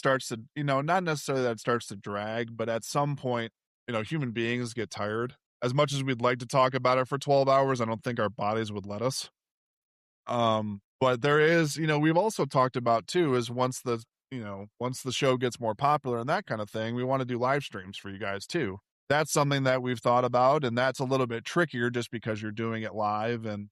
not necessarily that it starts to drag, but at some point, human beings get tired. As much as we'd like to talk about it for 12 hours, I don't think our bodies would let us. But there is, we've also talked about too, is once the show gets more popular and that kind of thing, we want to do live streams for you guys too. That's something that we've thought about, and that's a little bit trickier just because you're doing it live, and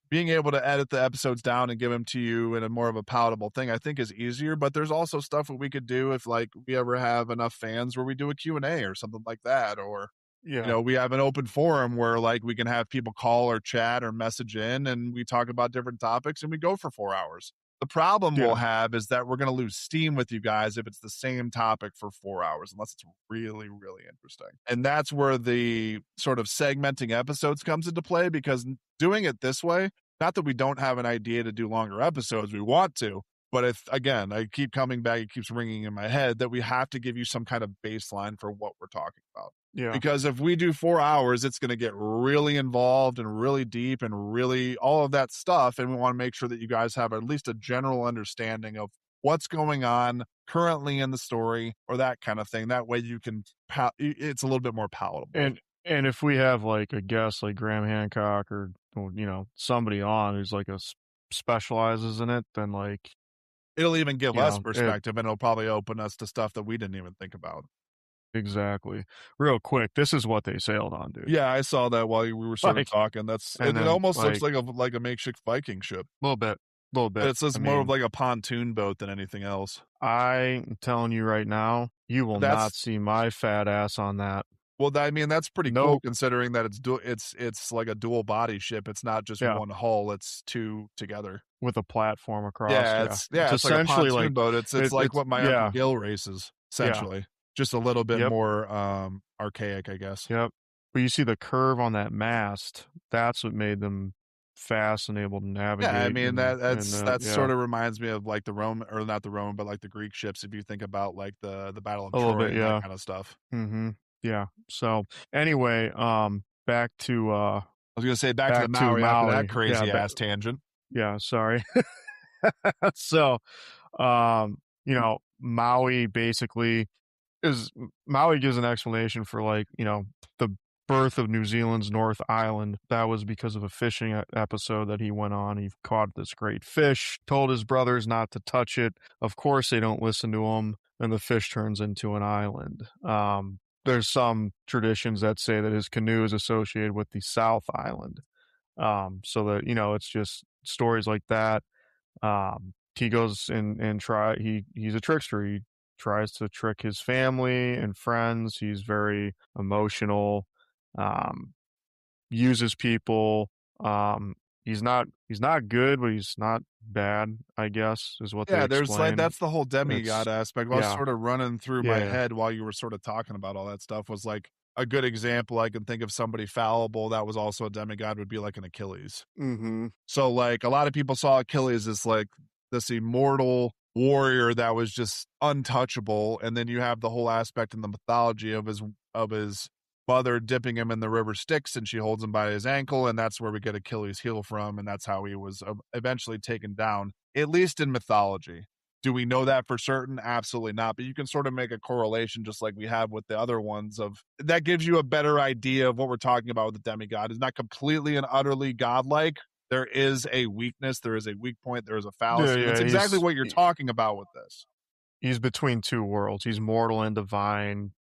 being able to edit the episodes down and give them to you in a more of a palatable thing, I think is easier. But there's also stuff that we could do if like we ever have enough fans where we do a Q&A or something like that, or
Yeah.
we have an open forum where like we can have people call or chat or message in and we talk about different topics and we go for 4 hours. The problem we'll
Yeah.
have is that we're going to lose steam with you guys if it's the same topic for 4 hours, unless it's really, really interesting. And that's where the sort of segmenting episodes comes into play, because doing it this way, not that we don't have an idea to do longer episodes, we want to, but if, again, I keep coming back, it keeps ringing in my head that we have to give you some kind of baseline for what we're talking about.
Yeah.
Because if we do 4 hours, it's going to get really involved and really deep and really all of that stuff. And we want to make sure that you guys have at least a general understanding of what's going on currently in the story or that kind of thing. That way you can, it's a little bit more palatable.
And if we have like a guest like Graham Hancock or somebody on who's like specializes in it, then like
it'll even give us perspective, and it'll probably open us to stuff that we didn't even think about.
Exactly. Real quick, this is what they sailed on, dude.
Yeah, I saw that while we were sort of talking. It almost looks like a makeshift Viking ship.
A little bit.
It's just more of like a pontoon boat than anything else.
I'm telling you right now, you will not see my fat ass on that.
Well, I mean, that's pretty cool considering that it's like a dual body ship. It's not just one hull; it's two together
with a platform across.
It's essentially like a pontoon boat. It's like what my Uncle Gil races, essentially. Yeah. Just a little bit more archaic, I guess.
Yep. But you see the curve on that mast. That's what made them fast and able to navigate.
Yeah, I mean that sort of reminds me of like the Roman, or not the Roman, but like the Greek ships. If you think about like the Battle of Troy and that kind of stuff.
Mm-hmm. Yeah. So anyway, back to
I was gonna say back to the Maui after that crazy ass tangent.
Yeah, sorry. So Maui basically is Maui gives an explanation for like, the birth of New Zealand's North Island. That was because of a fishing episode that he went on. He caught this great fish, told his brothers not to touch it. Of course, they don't listen to him, and the fish turns into an island. There's some traditions that say that his canoe is associated with the South Island. So that, it's just stories like that. He goes and he's a trickster. He tries to trick his family and friends. He's very emotional, um, uses people. He's not good, but he's not bad, I guess, is what they
Yeah, there's like
explain.
that's the whole demigod
It's
aspect. What was
yeah,
sort of running through my
yeah,
head while you were sort of talking about all that stuff was like a good example I can think of somebody fallible that was also a demigod would be like an Achilles.
mm-hmm.
So like a lot of people saw Achilles as like this immortal warrior that was just untouchable, and then you have the whole aspect in the mythology of his mother dipping him in the river Styx, and she holds him by his ankle, and that's where we get Achilles' heel from, and that's how he was eventually taken down, at least in mythology. Do we know that for certain? Absolutely not. But you can sort of make a correlation just like we have with the other ones of that gives you a better idea of what we're talking about with the demigod. It's not completely and utterly godlike. There is a weakness, there is a weak point, there is a
Yeah,
fallacy. And it's
yeah.
exactly what you're talking about with this.
He's between two worlds. He's mortal and divine.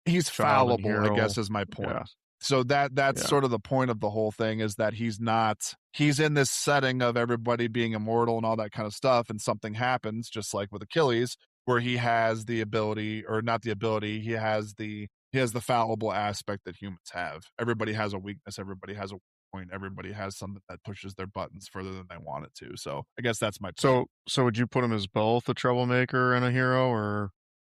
He's
Child and
fallible, I
hero.
guess is my
Yeah,
point. So that's
yeah.
sort of the point of the whole thing is that he's in this setting of everybody being immortal and all that kind of stuff, and something happens, just like with Achilles, where he has the ability, or not the ability, he has the fallible aspect that humans have. Everybody has a weakness, everybody has a point, everybody has something that pushes their buttons further than they want it to. So I guess that's my point.
So would you put him as both a troublemaker and a hero, or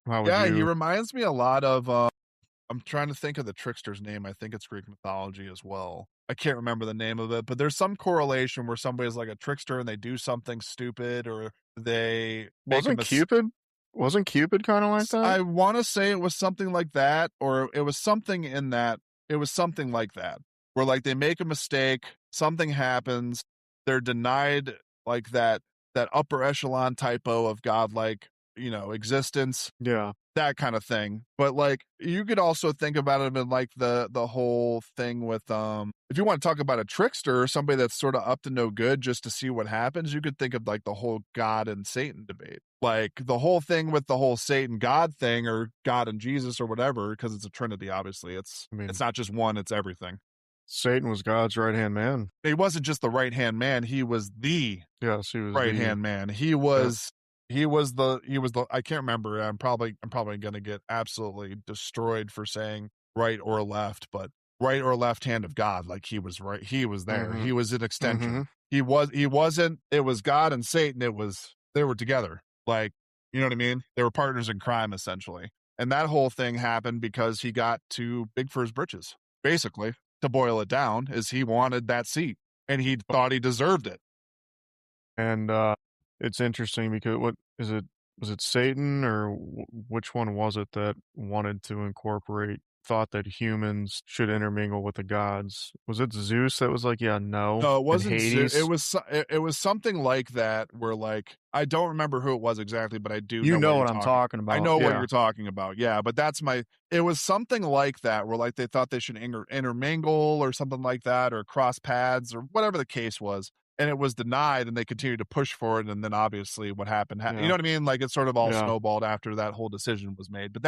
how would
Yeah, he
you?
reminds me a lot of I'm trying to think of the trickster's name. I think it's Greek mythology as well. I can't remember the name of it, but there's some correlation where somebody's like a trickster and they do something stupid or they make a
Wasn't
mistake.
Cupid? Wasn't Cupid kind of like that?
I want to say it was something like that, or it was something in that. It was something like that, where like they make a mistake, something happens, they're denied like that upper echelon typo of godlike, existence,
Yeah.
that kind of thing. But like you could also think about it in like the whole thing with if you want to talk about a trickster or somebody that's sort of up to no good just to see what happens, you could think of like the whole God and Satan debate. Like the whole thing with the whole Satan God thing or God and Jesus or whatever, because it's a trinity, obviously. It's
I mean,
it's not just one, it's everything.
Satan was God's right-hand man.
He wasn't just the right hand man, he was the
Yes, he was
right
the.
hand man.
Yep.
He was the I can't remember. I'm probably gonna get absolutely destroyed for saying right or left, but right or left hand of God. Like he was right. He was there.
Mm-hmm.
He was an
Mm-hmm.
extension. He wasn't, it was God and Satan. They were together. Like, you know what I mean? They were partners in crime essentially. And that whole thing happened because he got too big for his britches. Basically, to boil it down, is he wanted that seat and he thought he deserved it.
And it's interesting because what is it? Was it Satan or which one was it that wanted to incorporate? Thought that humans should intermingle with the gods. Was it Zeus that was like, yeah, no,
No, it
and
wasn't Zoo. It
Hades?
was it was something like that where like I don't remember who it was exactly, but I do
You
know what
know
you're
what I'm
talking.
talking
I
about?
know what
Yeah,
you're talking about. Yeah, but it was something like that where like they thought they should intermingle or something like that or cross paths or whatever the case was. And it was denied and they continued to push for it. And then obviously what happened, you
yeah,
know what I mean? Like it sort of all
yeah,
snowballed after that whole decision was made. But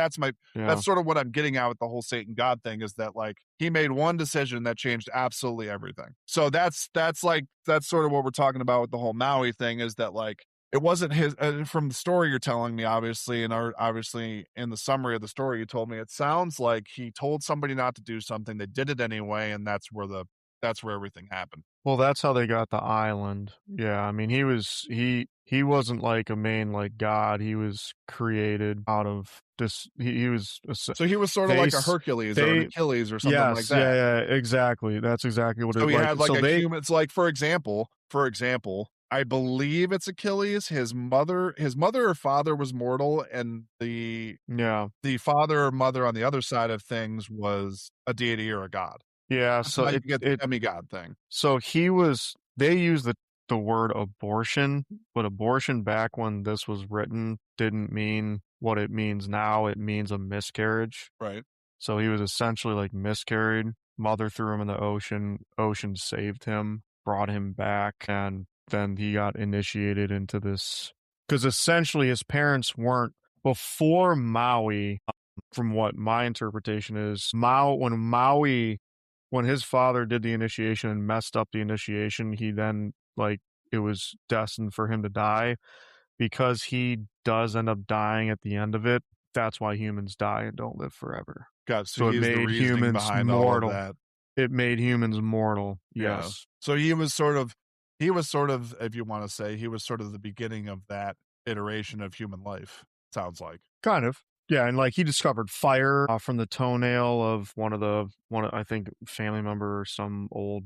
yeah.
that's sort of what I'm getting at with the whole Satan God thing is that like he made one decision that changed absolutely everything. So that's sort of what we're talking about with the whole Maui thing is that like it wasn't his from the story you're telling me obviously and obviously in the summary of the story you told me it sounds like he told somebody not to do something, they did it anyway, and that's where everything happened.
Well, that's how they got the island. Yeah, I mean, he wasn't like a main like god. He was created out of this. He was
So he was sort of
they
like a
s-
Hercules or an
they
Achilles or something like
yes, yeah,
that.
yeah, exactly. That's exactly what
So
it
he
like.
had like
So
a
they
human. It's like for example, I believe it's Achilles. His mother or father was mortal, and
yeah,
the father or mother on the other side of things was a deity or a god.
yeah.
That's
So
how you
it
get the
it
demigod thing.
so he was. They used the word abortion, but abortion back when this was written didn't mean what it means now. It means a miscarriage.
Right.
So he was essentially like miscarried. Mother threw him in the ocean. Ocean saved him, brought him back, and then he got initiated into this. Because essentially his parents weren't before Maui. From what my interpretation is, when his father did the initiation and messed up the initiation, he then like it was destined for him to die because he does end up dying at the end of it. That's why humans die and don't live forever.
God, so
So it
he's the
made
reasoning
humans
behind all of
mortal.
that.
It made humans mortal.
Yeah.
Yes.
So he was sort of, if you want to say, he was sort of the beginning of that iteration of human life. Sounds like.
Kind of. Yeah, and like he discovered fire from the toenail of I think family member or some old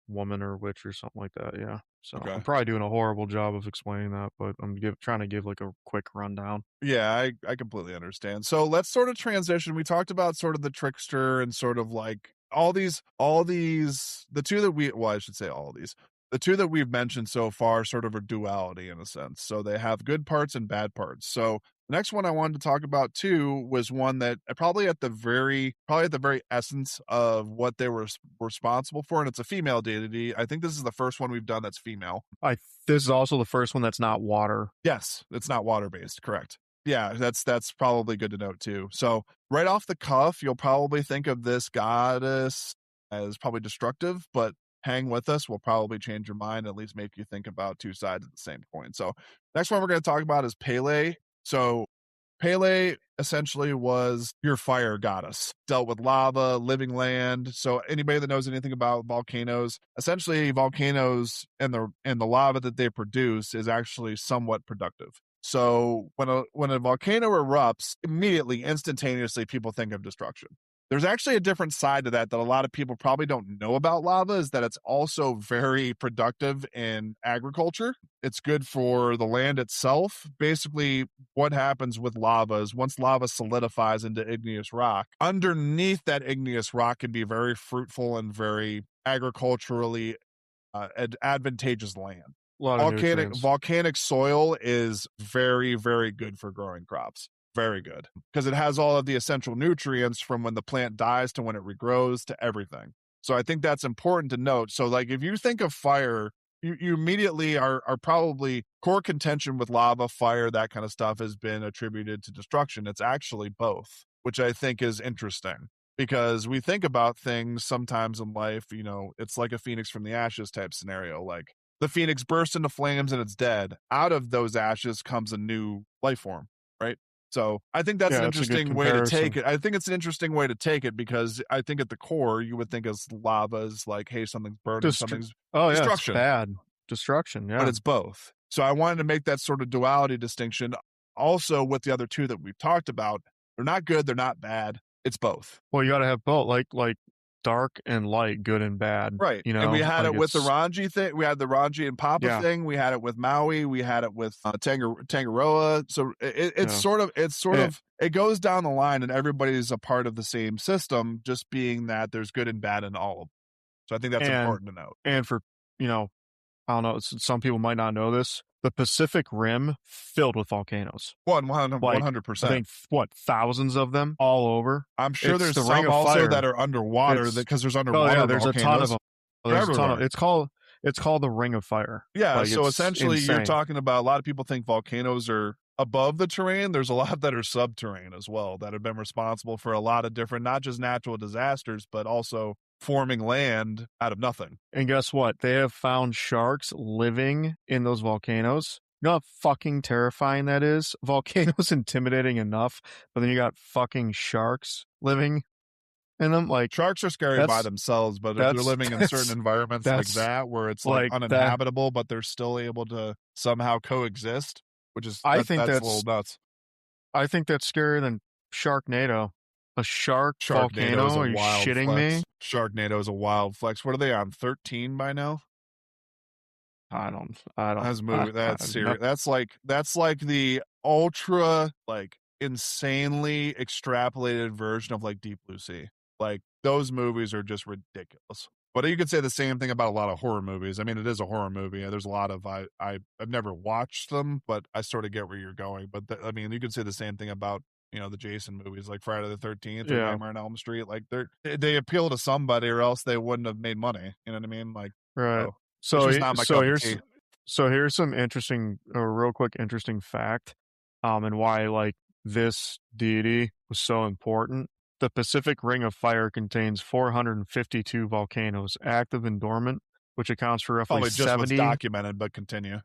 woman or witch or something like that. Yeah. So
Okay.
I'm probably doing a horrible job of explaining that, but I'm trying to give like a quick rundown.
Yeah, I completely understand. So let's sort of transition. We talked about sort of the trickster and sort of like the two that I should say all these. The two that we've mentioned so far sort of a duality in a sense. So they have good parts and bad parts. So the next one I wanted to talk about too was one that probably at the very essence of what they were responsible for, and it's a female deity. I think this is the first one we've done that's female.
This is also the first one that's not water.
Yes, it's not water based, correct. Yeah, that's probably good to note too. So right off the cuff, you'll probably think of this goddess as probably destructive, but hang with us. We'll probably change your mind, at least make you think about two sides of the same coin. So next one we're going to talk about is Pele. So Pele essentially was your fire goddess, dealt with lava, living land. So anybody that knows anything about volcanoes, essentially volcanoes and the lava that they produce is actually somewhat productive. So when a volcano erupts, immediately, instantaneously, people think of destruction. There's actually a different side to that a lot of people probably don't know about lava, is that it's also very productive in agriculture. It's good for the land itself. Basically, what happens with lava is once lava solidifies into igneous rock, underneath that igneous rock can be very fruitful and very agriculturally advantageous land.
A lot of nutrients.
Volcanic soil is very, very good for growing crops. Very good. Because it has all of the essential nutrients from when the plant dies to when it regrows to everything. So I think that's important to note. So like if you think of fire, you immediately are probably core contention with lava, fire, that kind of stuff has been attributed to destruction. It's actually both, which I think is interesting. Because we think about things sometimes in life, it's like a phoenix from the ashes type scenario. Like the phoenix bursts into flames and it's dead. Out of those ashes comes a new life form, right? So I think that's an interesting way to take it. I think it's an interesting way to take it because I think at the core, you would think as lava is like, hey, something's burning, something's destruction.
It's bad. Destruction, yeah.
But it's both. So I wanted to make that sort of duality distinction. Also with the other two that we've talked about, they're not good, they're not bad. It's both.
Well, you got to have both, like dark and light, good and bad.
Right. And we had it with the Rangi thing. We had the Rangi and Papa thing. We had it with Maui. We had it with Tangaroa. So it goes down the line and everybody's a part of the same system, just being that there's good and bad in all of them. So I think that's important to note.
And for, I don't know, some people might not know this. The Pacific Rim filled with volcanoes.
100%.
I think, thousands of them all over.
I'm sure there's some also that are underwater because there's underwater
there's
volcanoes.
A ton of them. There's a ton of, it's called the Ring of Fire.
Yeah, so essentially you're talking about, a lot of people think volcanoes are above the terrain. There's a lot that are subterranean as well that have been responsible for a lot of different, not just natural disasters, but also forming land out of nothing.
And guess what? They have found sharks living in those volcanoes. You know how fucking terrifying that is? Volcanoes intimidating enough, but then you got fucking sharks living in them. Like,
sharks are scary by themselves, but if they're living in certain environments like that, where it's like uninhabitable, but they're still able to somehow coexist, which is, that's a little nuts.
I think that's scarier than Sharknado. A volcano? Are you shitting me?
Sharknado is a wild flex. What are they on? 13 by now?
I don't.
That's serious. That's like the ultra, like, insanely extrapolated version of like Deep Blue Sea. Like those movies are just ridiculous. But you could say the same thing about a lot of horror movies. I mean, it is a horror movie. There's a lot of I've never watched them, but I sort of get where you're going. But I mean, you could say the same thing about the Jason movies, like Friday the 13th or
Yeah,
Nightmare on Elm Street. Like they appeal to somebody, or else they wouldn't have made money. You know what I mean? Like,
right.
so it's just not my cup of tea.
So here's some interesting, a real quick interesting fact, and why like this deity was so important. The Pacific Ring of Fire contains 452 volcanoes, active and dormant, which accounts for roughly
Probably just what's
70
documented, but continue.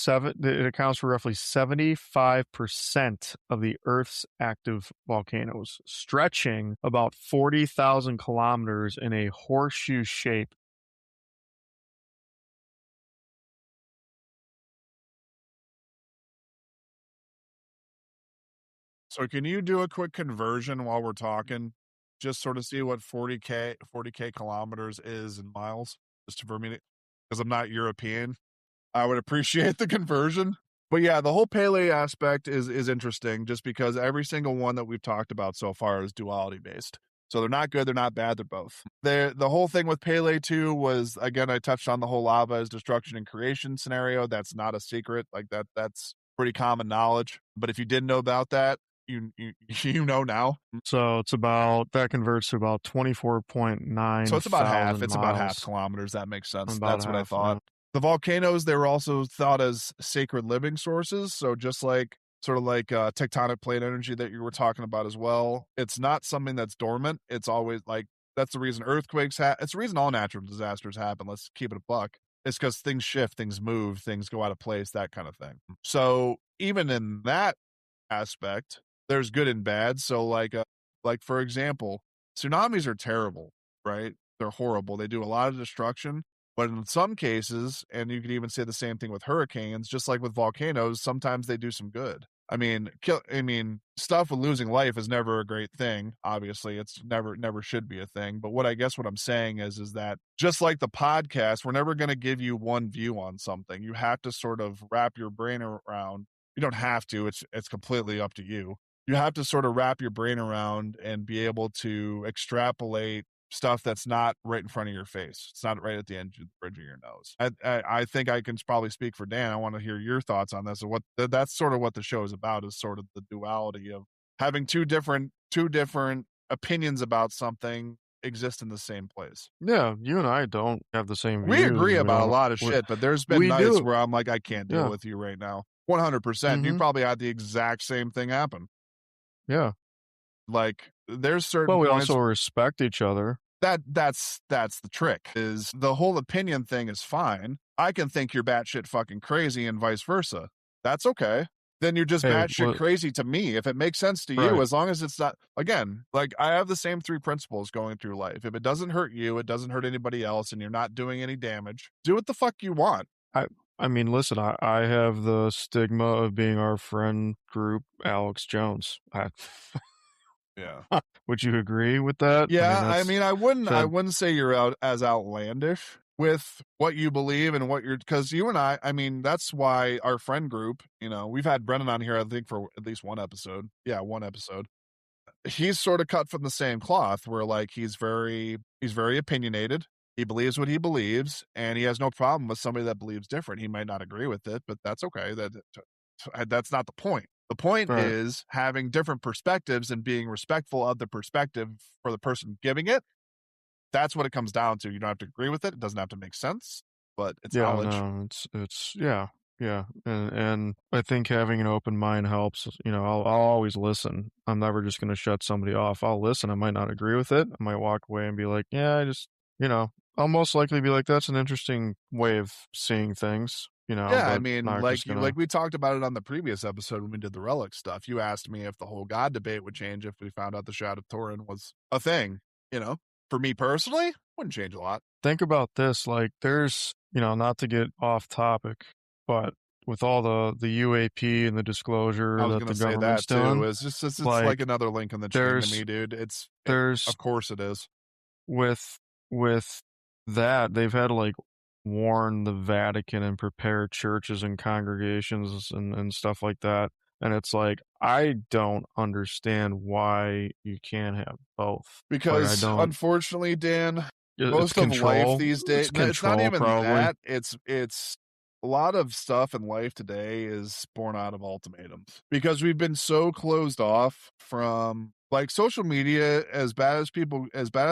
it accounts for roughly 75% of the Earth's active volcanoes, stretching about 40,000 kilometers in a horseshoe shape.
So can you do a quick conversion while we're talking? Just sort of see what 40K kilometers is in miles, just for me, because I'm not European. I would appreciate the conversion. But yeah, the whole Pele aspect is interesting just because every single one that we've talked about so far is duality based. So they're not good, they're not bad, they're both. The whole thing with Pele 2 was, again, I touched on the whole lava as destruction and creation scenario. That's not a secret. Like that's pretty common knowledge. But if you didn't know about that, you you know now.
So it's about, that converts to about 24.9
So it's about half.
thousand
It's about half
miles.
kilometers. That makes sense.
About
That's what I
half,
thought.
yeah.
The volcanoes, they were also thought as sacred living sources. So just like sort of like tectonic plate energy that you were talking about as well. It's not something that's dormant. It's always like, that's the reason earthquakes it's the reason all natural disasters happen. Let's keep it a buck. It's because things shift, things move, things go out of place, that kind of thing. So even in that aspect, there's good and bad. So like for example, tsunamis are terrible, right? They're horrible. They do a lot of destruction, but in some cases, and you could even say the same thing with hurricanes, just like with volcanoes, sometimes they do some good. I mean, stuff with losing life is never a great thing. Obviously, it's never should be a thing. But what I'm saying is that just like the podcast, we're never going to give you one view on something. You have to sort of wrap your brain around. You don't have to. It's completely up to you. You have to sort of wrap your brain around and be able to extrapolate stuff that's not right in front of your face. It's not right at the end of the bridge of your nose. I think I can probably speak for Dan. I want to hear your thoughts on this. And that's sort of what the show is about, is sort of the duality of having two different opinions about something exist in the same place.
Yeah, you and I don't have the same
We
views.
agree
We
about a
don't.
lot of shit, but there's been
We
nights
do.
where I'm like, I can't deal
Yeah.
with you right now. 100%. You
Mhm.
probably had the exact same thing happen.
Yeah.
Like there's certain
Well, we
points
also respect each other.
that's the trick, is the whole opinion thing is fine. I can think you're batshit fucking crazy and vice versa. That's okay. Then you're just
Hey,
batshit crazy to me. If it makes sense to you,
right.
as long as it's not, again, like I have the same three principles going through life. If it doesn't hurt you, it doesn't hurt anybody else, and you're not doing any damage, do what the fuck you want.
I mean, listen, I have the stigma of being our friend group, Alex Jones.
Yeah.
Would you agree with that?
Yeah,
That's
I
that,
wouldn't say you're out as outlandish with what you believe and what you're, because you and I mean, that's why our friend group, we've had Brennan on here, I think, for at least one episode. Yeah, one episode. He's sort of cut from the same cloth, where like he's very opinionated. He believes what he believes, and he has no problem with somebody that believes different. He might not agree with it, but that's okay. That's not the point. The point
right.
is having different perspectives and being respectful of the perspective for the person giving it. That's what it comes down to. You don't have to agree with it. It doesn't have to make sense, but it's
Yeah,
knowledge.
no, it's yeah, yeah, and I think having an open mind helps. I'll always listen. I'm never just gonna shut somebody off. I'll listen. I might not agree with it. I might walk away and be like, yeah, I'll most likely be like, that's an interesting way of seeing things.
Yeah, I
But
mean,
not just
like
gonna.
we talked about it on the previous episode when we did the relic stuff. You asked me if the whole God debate would change if we found out the Shroud of Turin was a thing. For me personally, wouldn't change a lot.
Think about this. Like, there's, not to get off topic, but with all the UAP and the
I
disclosure
was
that the
gonna say
government's
that too.
doing,
It's like
like
another link in the chain to
there's
me, dude.
there's
Of course it is.
with with that, they've had to like warn the Vatican and prepare churches and congregations and stuff like that And it's like, I don't understand why you can't have both. Like, I
Because
don't.
unfortunately, Dan,
It's
most of life
control.
these days,
It's
no, it's not
control,
even
probably.
that. It's a lot of stuff in life today is born out of ultimatums because we've been so closed off from like social media. As bad as people, as bad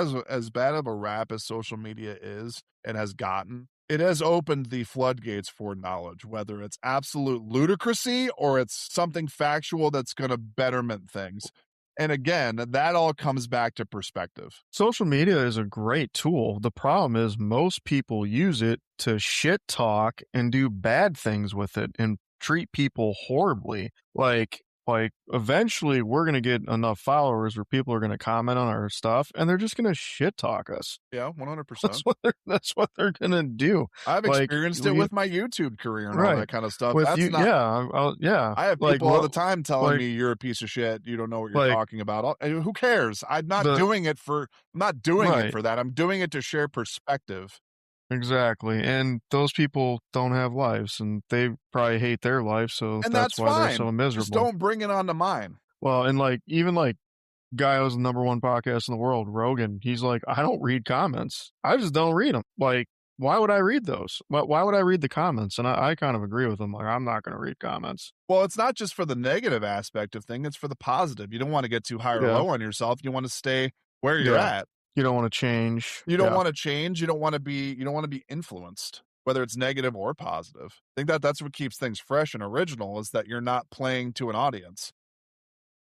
of a rap as social media is and has gotten, it has opened the floodgates for knowledge, whether it's absolute ludicrousy or it's something factual that's going to betterment things. And again, that all comes back to perspective.
Social media is a great tool. The problem is most people use it to shit talk and do bad things with it and treat people horribly. Like eventually we're going to get enough followers where people are going to comment on our stuff and they're just going to shit talk us.
Yeah, 100%.
That's what they're going to do.
I've
Like
experienced it with my YouTube career and all
right.
that kind of stuff.
With
That's
you,
not
yeah, yeah.
I have
Like
people all the
what
time telling
like
me you're a piece of shit, you don't know what you're
like
talking about. And who cares?
the
I'm not doing it
right.
for that. I'm doing it to share perspective.
Exactly, and those people don't have lives, and they probably hate their life, so
And
that's
that's
why they're
fine.
so
Just
miserable.
don't bring it onto mine.
Well, and, like, even, like, guy who's the number 1 podcast in the world, Rogan, he's like, "I don't read comments. I just don't read them." Like, why would I read those? Why would I read the comments? And I kind of agree with him, like, I'm not gonna read comments.
Well, it's not just for the negative aspect of thing, it's for the positive. You don't want to get too high or
Yeah,
low on yourself. You want to stay where you're
yeah.
at.
You don't wanna change.
You don't
Yeah,
want to change. You don't want to be influenced, whether it's negative or positive. I think that that's what keeps things fresh and original is that you're not playing to an audience.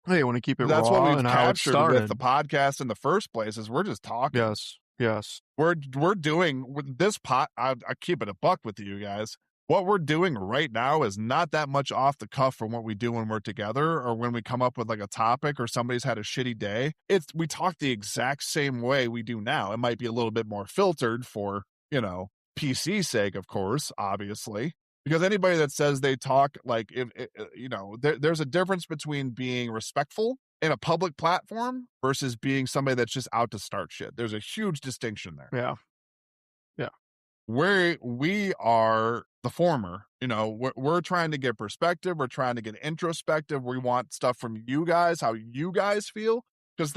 hey, you wanna keep it
That's what
raw
we've
and how it
captured with the
started.
podcast in the first place is we're just talking.
Yes, yes.
We're doing with this pot. I keep it a buck with you guys. What we're doing right now is not that much off the cuff from what we do when we're together or when we come up with like a topic or somebody's had a shitty day. It's we talk the exact same way we do now. It might be a little bit more filtered for, PC sake, of course, obviously. Because anybody that says they talk like if there's a difference between being respectful in a public platform versus being somebody that's just out to start shit. There's a huge distinction there.
Yeah, yeah,
We are the former. We're trying to get perspective. We're trying to get introspective. We want stuff from you guys, how you guys feel, because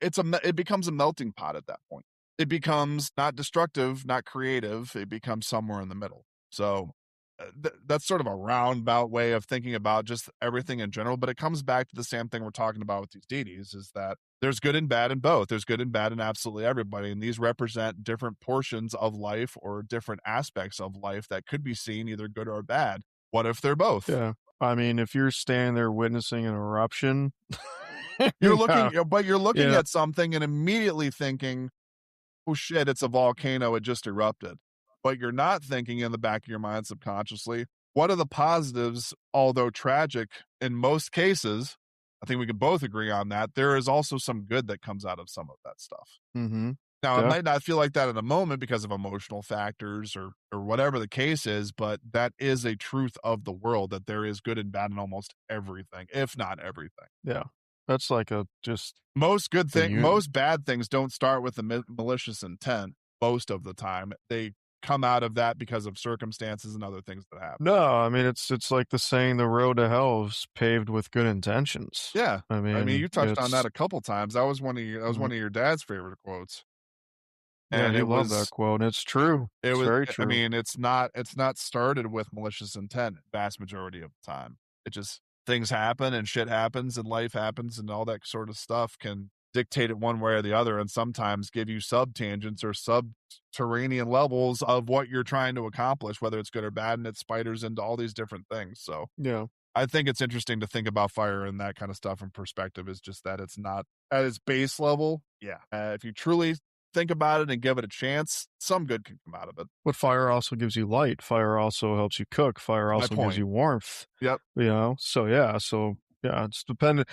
it becomes a melting pot at that point. It becomes not destructive, not creative. It becomes somewhere in the middle. So that's sort of a roundabout way of thinking about just everything in general. But it comes back to the same thing we're talking about with these deities: is that there's good and bad in both. There's good and bad in absolutely everybody. And these represent different portions of life or different aspects of life that could be seen either good or bad. What if they're both?
yeah. I mean, if you're standing there witnessing an eruption, yeah,
You're looking
yeah,
at something and immediately thinking, oh shit, it's a volcano. It just erupted. But you're not thinking in the back of your mind subconsciously, what are the positives, although tragic in most cases? I think we can both agree on that. There is also some good that comes out of some of that stuff.
mm-hmm,
Now, it
yeah,
might not feel like that in a moment because of emotional factors or whatever the case is, but that is a truth of the world that there is good and bad in almost everything, if not everything.
yeah. That's like a just the
Most bad things don't start with a malicious intent most of the time. They come out of that because of circumstances and other things that happen.
no. I mean, it's like the saying, "The road to hell is paved with good intentions."
Yeah.
I
I mean,
mean,
you touched on that a couple times. That was
mhm,
one of your dad's favorite quotes.
yeah.
And
He loved that quote, and it's true. It's very
I
true.
mean, it's not started with malicious intent vast majority of the time. It just things happen and shit happens and life happens and all that sort of stuff can dictate it one way or the other and sometimes give you sub tangents or subterranean levels of what you're trying to accomplish, whether it's good or bad, and it spiders into all these different things. So
Yeah.
I think it's interesting to think about fire and that kind of stuff in perspective is just that it's not at its base level. Yeah. If you truly think about it and give it a chance, some good can come out of it.
But fire also gives you light. Fire also helps you cook. Fire
My
also gives
point.
you warmth.
Yep.
So yeah. So yeah, it's dependent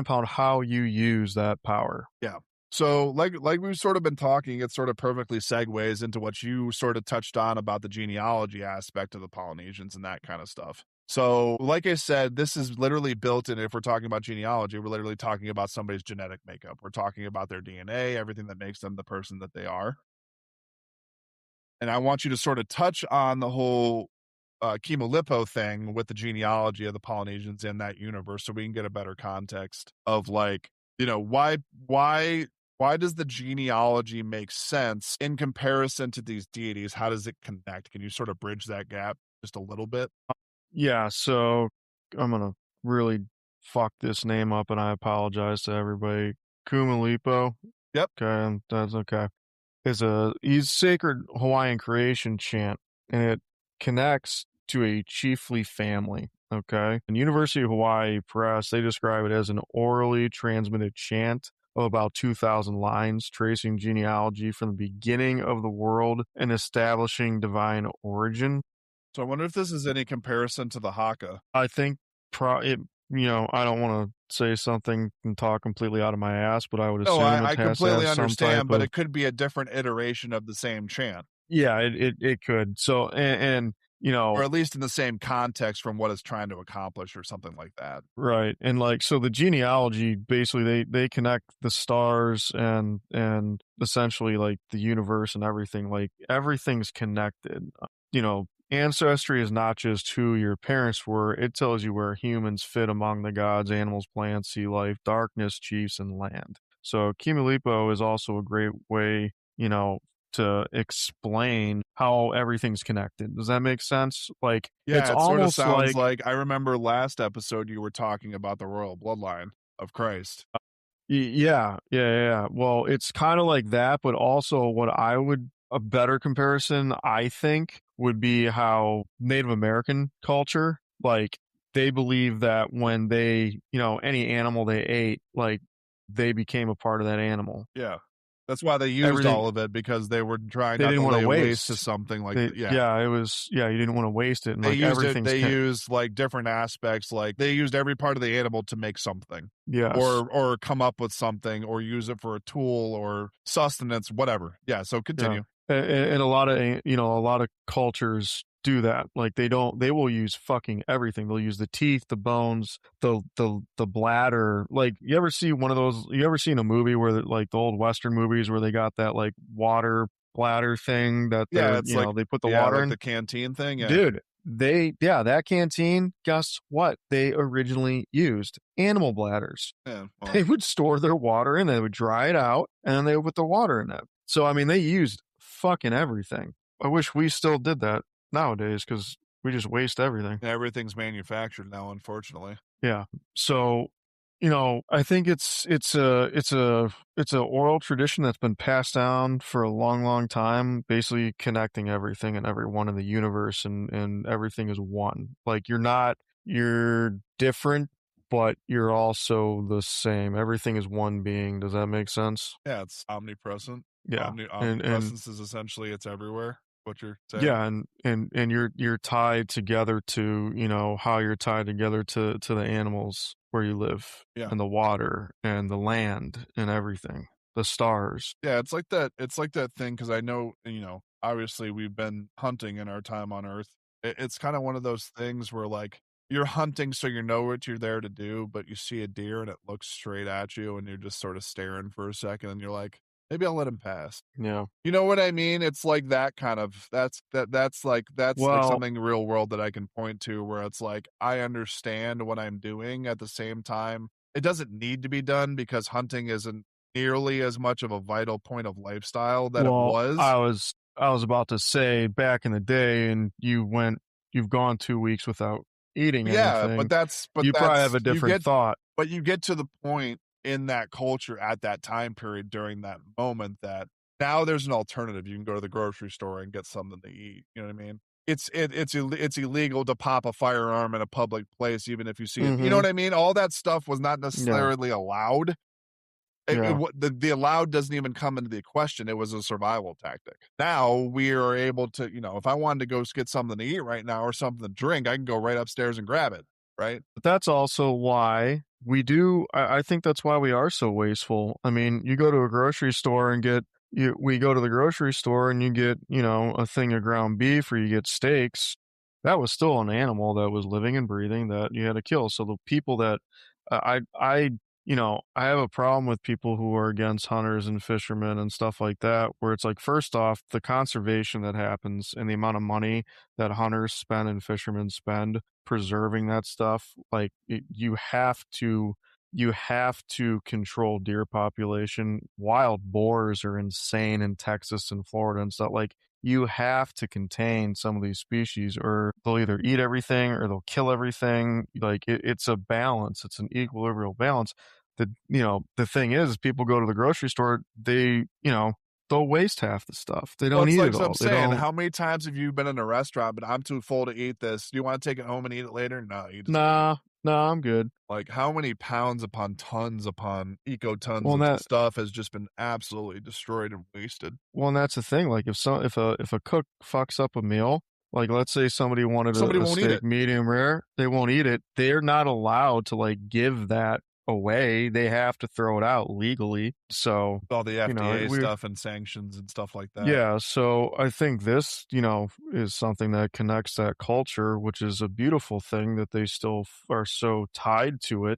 upon how you use that power.
Yeah. So like we've sort of been talking, it sort of perfectly segues into what you sort of touched on about the genealogy aspect of the Polynesians and that kind of stuff. So, like I said, this is literally built in. If we're talking about genealogy, we're literally talking about somebody's genetic makeup. We're talking about their DNA, everything that makes them the person that they are. And I want you to sort of touch on the whole Kimalipo thing with the genealogy of the Polynesians in that universe, so we can get a better context of like, why why does the genealogy make sense in comparison to these deities? How does it connect? Can you sort of bridge that gap just a little bit?
Yeah, so I'm gonna really fuck this name up, and I apologize to everybody. Kumalipo.
Yep.
Okay, that's okay. He's sacred Hawaiian creation chant, and it connects to a chiefly family. Okay, and University of Hawaii Press, they describe it as an orally transmitted chant of about 2,000 lines, tracing genealogy from the beginning of the world and establishing divine origin.
So I wonder if this is any comparison to the Haka.
I think I don't want to say something and talk completely out of my ass, but I would
No,
assume
I
it has to
completely
have some type
understand, but
of.
it could be a different iteration of the same chant,
Yeah, it could. So and
or at least in the same context from what it's trying to accomplish, or something like that.
right, and like so the genealogy basically they connect the stars and essentially like the universe and everything. Like everything's connected. Ancestry is not just who your parents were, it tells you where humans fit among the gods, animals, plants, sea life, darkness, chiefs, and land. So Kimilipo is also a great way, to explain how everything's connected. Does that make sense? Like it's
Yeah, it sort of
almost
sounds
like
like, I remember last episode you were talking about the royal bloodline of Christ.
Yeah. Well, it's kind of like that, but also a better comparison, I think, would be how Native American culture, like they believe that when any animal they ate, like they became a part of that animal.
Yeah. That's why they used
Everything
all of it, because they were trying
they
not to
didn't want to
lay waste to
waste.
something like yeah.
You didn't want to waste it. And
They
like
used it
everything's,
they used, like, different aspects, like, they used every part of the animal to make something,
yes.
or come up with something, or use it for a tool or sustenance, whatever. Yeah, so
Yeah.
continue.
And a lot of cultures do that. Like they will use fucking everything. They'll use the teeth, the bones, the bladder. Like you ever see one of those, you ever seen a movie where like the old Western movies where they got that like water bladder thing that
Yeah, it's like,
they put the
yeah,
water
like
in?
the canteen thing, yeah.
Dude, that canteen, guess what? They originally used animal bladders.
Yeah, well,
They would store their water in, they would dry it out, and then they would put the water in it. So, I mean, they used fucking everything. I wish we still did that nowadays because we just waste everything.
everything's manufactured now, unfortunately.
Yeah. So, I think it's a oral tradition that's been passed down for a long, long time, basically connecting everything and everyone in the universe and everything is one. Like you're different, but you're also the same. Everything is one being. Does that make sense?
Yeah, it's omnipresent.
Yeah. And
Omnipresence is essentially, it's everywhere, what you're saying.
yeah, and you're tied together to, how you're tied together to the animals where you live
Yeah.
and the water and the land and everything. The stars.
Yeah, it's like that thing, because I know, obviously we've been hunting in our time on Earth. It's kind of one of those things where, like, you're hunting, so you know what you're there to do, but you see a deer and it looks straight at you, and you're just sort of staring for a second, and you're like, maybe I'll let him pass.
Yeah.
You know what I mean? It's like that kind of, that's like
Well,
something real world that I can point to, where it's like, I understand what I'm doing. At the same time, it doesn't need to be done, because hunting isn't nearly as much of a vital point of lifestyle that it
well,
was.
I was about to say back in the day and you've gone 2 weeks without eating
Yeah, but
anything.
that's but
You probably have
that's
a different thought.
you get to the point in that culture at that time period during that moment that now there's an alternative. You can go to the grocery store and get something to eat. You know what I mean? It's illegal to pop a firearm in a public place, even if you see it. You know
Mhm.
what I mean? All that stuff was not
Yeah.
necessarily allowed.
Yeah.
The allowed doesn't even come into the question. It was a survival tactic. Now we are able to, if I wanted to go get something to eat right now or something to drink, I can go right upstairs and grab it. Right?
But that's also why I think that's why we are so wasteful. I mean, you go to a grocery store and we go to the grocery store and you get, a thing of ground beef or you get steaks. That was still an animal that was living and breathing that you had to kill. So the people that I I have a problem with people who are against hunters and fishermen and stuff like that, where it's like, first off, the conservation that happens and the amount of money that hunters spend and fishermen spend preserving that stuff, like you have to control deer population. Wild boars are insane in Texas and Florida and stuff. Like, you have to contain some of these species, or they'll either eat everything or they'll kill everything. Like, it's a balance. It's an equilibrium balance. The thing is, people go to the grocery store, they'll waste half the stuff. They
Well,
don't
it's
eat
like
it
so I'm
all. They
saying,
don't.
how many times have you been in a restaurant, but I'm too full to eat this? Do you want to take it home and eat it later? No, you just
Nah, nah, I'm good.
like how many pounds upon eco tons
Well, and
of
that
stuff has just been absolutely destroyed and wasted.
well, and that's the thing. Like, if a cook fucks up a meal, like, let's say somebody wanted
Somebody
a
won't eat
steak
it.
medium rare, they won't eat it. They're not allowed to like give that away. They have to throw it out legally. So,
All the FDA
we
stuff and sanctions and stuff like that.
yeah, so I think this, is something that connects that culture, which is a beautiful thing that they still are so tied to it.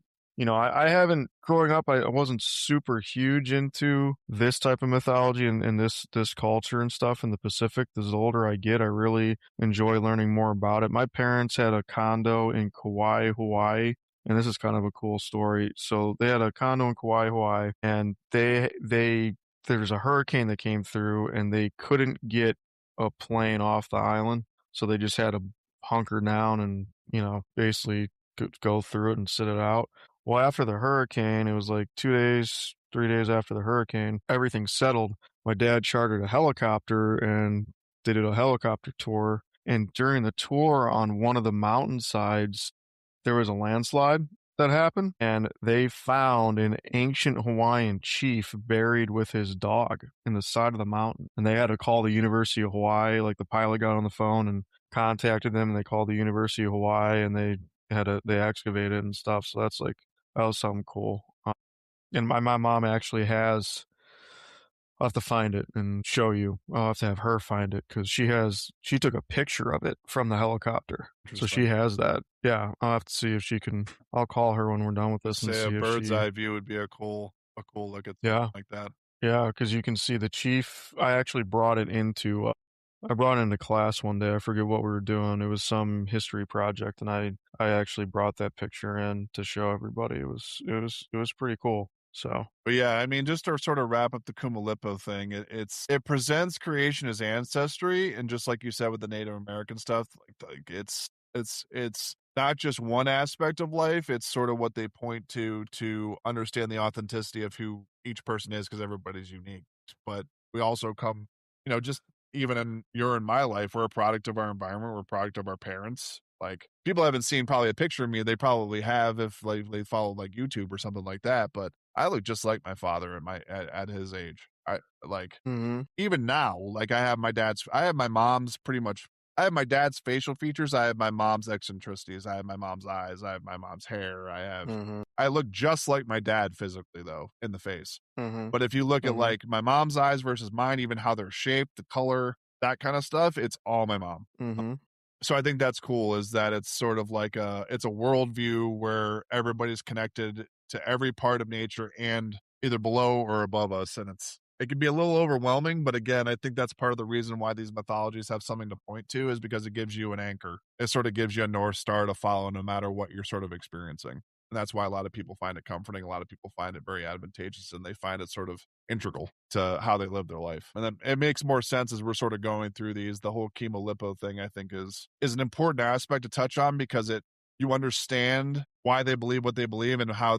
I haven't, growing up, I wasn't super huge into this type of mythology and this culture and stuff in the Pacific. As the older I get, I really enjoy learning more about it. My parents had a condo in Kauai, Hawaii, and this is kind of a cool story. So they had a condo in Kauai, Hawaii, and there's a hurricane that came through and they couldn't get a plane off the island. So they just had to hunker down and, basically go through it and sit it out. Well, after the hurricane, it was like 2 days, 3 days after the hurricane, everything settled. My dad chartered a helicopter and they did a helicopter tour. And during the tour on one of the mountainsides, there was a landslide that happened, and they found an ancient Hawaiian chief buried with his dog in the side of the mountain. And they had to call the University of Hawaii. Like, the pilot got on the phone and contacted them, and they called the University of Hawaii, and they excavated and stuff. So that was something cool. And my mom actually has. I'll have to find it and show you. I'll have to have her find it because she took a picture of it from the helicopter. So she
Interesting.
has that. Yeah, I'll have to see if she can. I'll call her when we're done with this
Just
and
say a
see if
bird's
she.
eye view would be a cool look at
Yeah,
something like that.
yeah, because you can see the chief. I actually brought it into. I brought it into class one day. I forget what we were doing. It was some history project, and I actually brought that picture in to show everybody. It was pretty cool. So.
But yeah, I mean, just to sort of wrap up the Kumalipo thing, it presents creation as ancestry, and just like you said with the Native American stuff, like it's not just one aspect of life; it's sort of what they point to understand the authenticity of who each person is, because everybody's unique. But we also come, just even in your and my life, we're a product of our environment, we're a product of our parents. Like, people haven't seen probably a picture of me. They probably have if like they follow like YouTube or something like that. But I look just like my father at his age. I like
Mm-hmm.
even now, like I have my mom's pretty much I have my dad's facial features, I have my mom's eccentricities, I have my mom's eyes, I have my mom's hair,
Mm-hmm.
I look just like my dad physically though in the face.
Mm-hmm.
But if you look at
Mm-hmm.
like my mom's eyes versus mine, even how they're shaped, the color, that kind of stuff, it's all my mom.
Mm-hmm.
So I think that's cool, is that it's sort of like it's a worldview where everybody's connected to every part of nature and either below or above us. And it can be a little overwhelming, but again, I think that's part of the reason why these mythologies have something to point to, is because it gives you an anchor. It sort of gives you a North Star to follow no matter what you're sort of experiencing. And that's why a lot of people find it comforting. A lot of people find it very advantageous, and they find it sort of integral to how they live their life. And then it makes more sense as we're sort of going through these. The whole chemo lipo thing, I think, is an important aspect to touch on, because you understand why they believe what they believe and how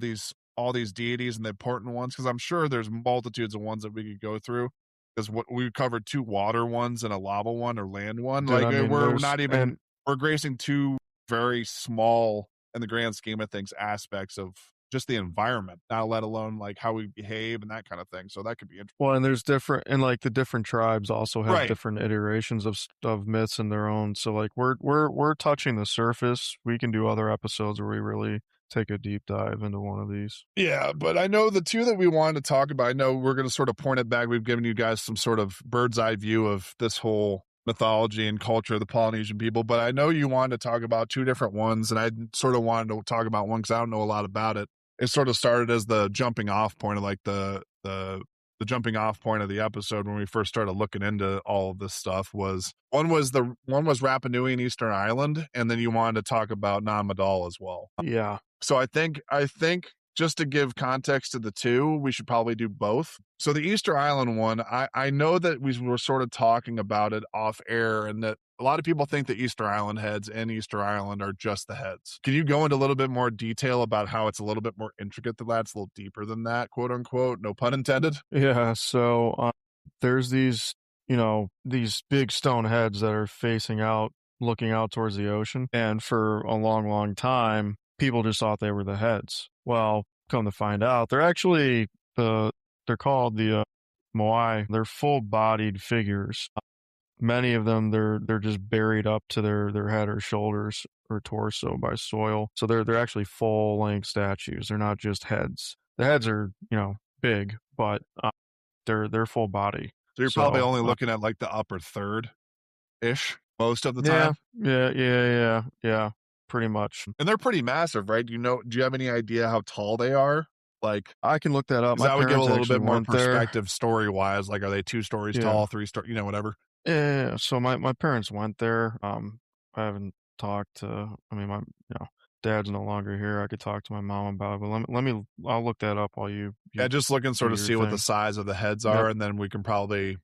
all these deities and the important ones, because I'm sure there's multitudes of ones that we could go through. Because what we covered, two water ones and a lava one or land one.
Dude,
Like,
I mean,
we're
there's
not
and
even we're gracing two very small, in the grand scheme of things, aspects of just the environment, not let alone like how we behave and that kind of thing. So that could be interesting.
well, and there's different, and like the different tribes also have
Right.
different iterations of myths in their own. So like we're touching the surface. We can do other episodes where we really take a deep dive into one of these.
Yeah, but I know the two that we wanted to talk about, I know we're going to sort of point it back. We've given you guys some sort of bird's eye view of this whole mythology and culture of the Polynesian people, but I know you wanted to talk about two different ones, and I sort of wanted to talk about one because I don't know a lot about it. it sort of started as the jumping off point of like the jumping off point of the episode when we first started looking into all of this stuff. Was one was Rapa Nui and Easter Island, and then you wanted to talk about Nan Madol as well.
Yeah.
So I think just to give context to the two, we should probably do both. So the Easter Island one, I know that we were sort of talking about it off air, and that a lot of people think the Easter Island heads and Easter Island are just the heads. Can you go into a little bit more detail about how it's a little bit more intricate than that? It's a little deeper than that, quote unquote, no pun intended.
Yeah. So there's these, these big stone heads that are facing out, looking out towards the ocean. And for a long, long time, people just thought they were the heads. Well, come to find out, they're actually they're called the moai. They're full-bodied figures. Many of them, they're just buried up to their head or shoulders or torso by soil. So they're actually full-length statues. They're not just heads. The heads are, big, but they're full body.
So you're probably only looking at like the upper third-ish most of the time.
Yeah, pretty much.
And they're pretty massive, right? Do you have any idea how tall they are? Like,
I can look that up.
That would give a little bit more perspective story-wise. Like, are they 2 stories tall, 3 stories, whatever?
Yeah. So my parents went there. I haven't talked to. I mean, my dad's no longer here. I could talk to my mom about it, but I'll look that up while you
just look and sort of see what the size of the heads are, and then we can probably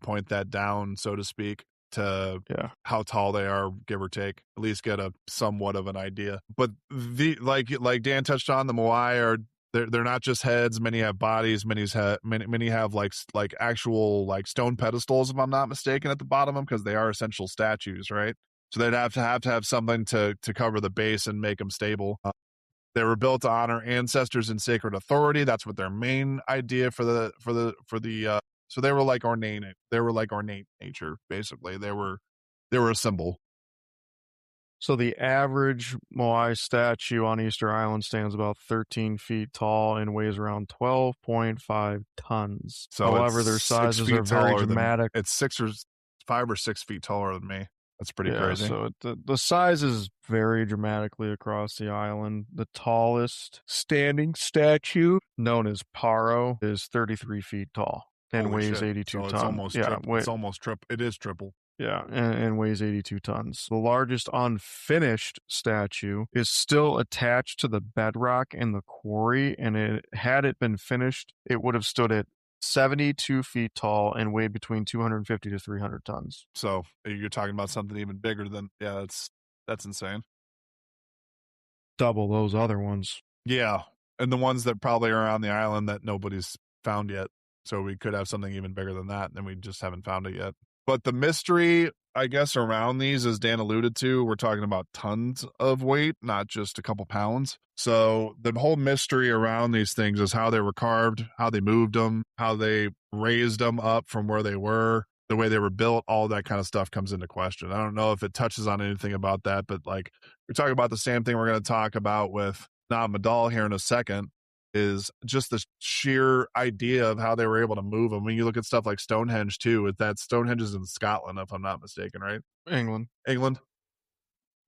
point that down, so to speak, to how tall they are, give or take, at least get a somewhat of an idea. But the like Dan touched on, the moai are they're not just heads. Many have bodies. Many have like actual like stone pedestals, if I'm not mistaken, at the bottom of them, because they are essential statues, right? So they'd have to have something to cover the base and make them stable. They were built to honor ancestors and sacred authority. That's what their main idea for the so they were like ornate. They were like ornate nature, basically. They were a symbol.
So the average moai statue on Easter Island stands about 13 feet tall and weighs around 12.5 tons.
So
however, their sizes are very dramatic.
It's 5 or 6 feet taller than me. That's pretty crazy.
So the sizes vary dramatically across the island. The tallest standing statue, known as Paro, is 33 feet tall and weighs 82 tons.
It's almost triple. It's almost triple. It is triple.
Yeah, and weighs 82 tons. The largest unfinished statue is still attached to the bedrock in the quarry, and had it been finished, it would have stood at 72 feet tall and weighed between 250 to 300 tons.
So you're talking about something even bigger than, that's insane.
Double those other ones.
Yeah, and the ones that probably are on the island that nobody's found yet. So we could have something even bigger than that, and we just haven't found it yet. But the mystery, I guess, around these, as Dan alluded to, we're talking about tons of weight, not just a couple pounds. So the whole mystery around these things is how they were carved, how they moved them, how they raised them up from where they were, the way they were built, all that kind of stuff comes into question. I don't know if it touches on anything about that, but like we're talking about the same thing we're going to talk about with Nan Madol here in a second, is just the sheer idea of how they were able to move them. When you look at stuff like Stonehenge too, that Stonehenge is in Scotland, if I'm not mistaken, right?
England.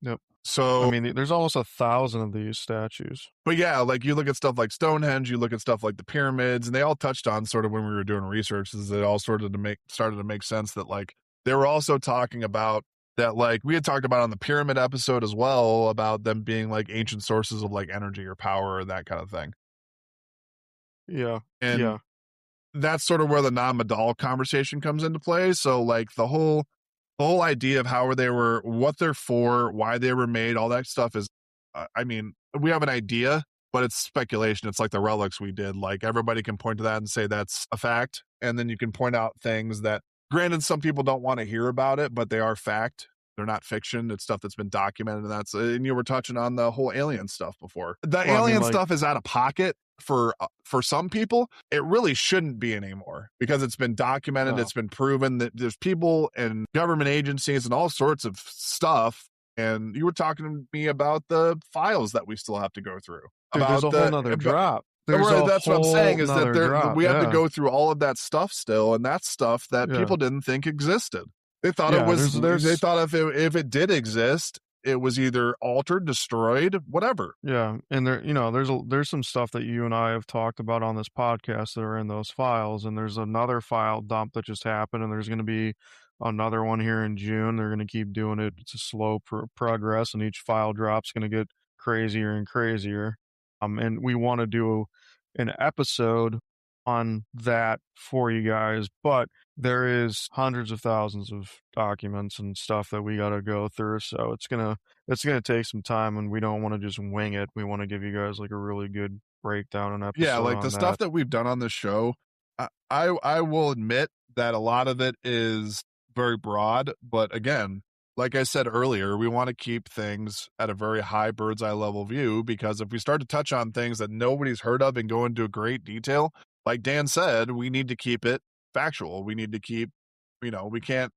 Yep.
So
I mean, there's almost 1,000 of these statues.
But yeah, like you look at stuff like Stonehenge, you look at stuff like the pyramids, and they all touched on sort of when we were doing research, is it all started to make sense that like they were also talking about that, like we had talked about on the pyramid episode as well, about them being like ancient sources of like energy or power and that kind of thing.
Yeah.
And that's sort of where the Nan Madol conversation comes into play. So like the whole idea of how they were, what they're for, why they were made, all that stuff is, I mean, we have an idea, but it's speculation. It's like the relics we did. Like everybody can point to that and say that's a fact. And then you can point out things that, granted, some people don't want to hear about it, but they are fact. They're not fiction. It's stuff that's been documented. And you were touching on the whole alien stuff before. The stuff is out of pocket for some people. It really shouldn't be anymore because it's been documented. It's been proven that there's people and government agencies and all sorts of stuff. And you were talking to me about the files that we still have to go through.
Dude, there's a whole nother drop.
That's what I'm saying, is that we have to go through all of that stuff still, and that's stuff that people didn't think existed. They thought it was. They thought if it did exist, it was either altered, destroyed, whatever.
Yeah, and there's some stuff that you and I have talked about on this podcast that are in those files, and there's another file dump that just happened, and there's going to be another one here in June. They're going to keep doing it. It's a slow progress, and each file drop's going to get crazier and crazier. And we want to do an episode on that for you guys, but there is hundreds of thousands of documents and stuff that we got to go through, so it's gonna take some time, and we don't want to just wing it. We want to give you guys like a really good breakdown and
Yeah,
episode
like the
on
stuff
that.
that we've done on this show, I will admit that a lot of it is very broad, but again, like I said earlier, we want to keep things at a very high bird's eye level view, because if we start to touch on things that nobody's heard of and go into great detail, like Dan said, we need to keep it factual. We need to keep, we can't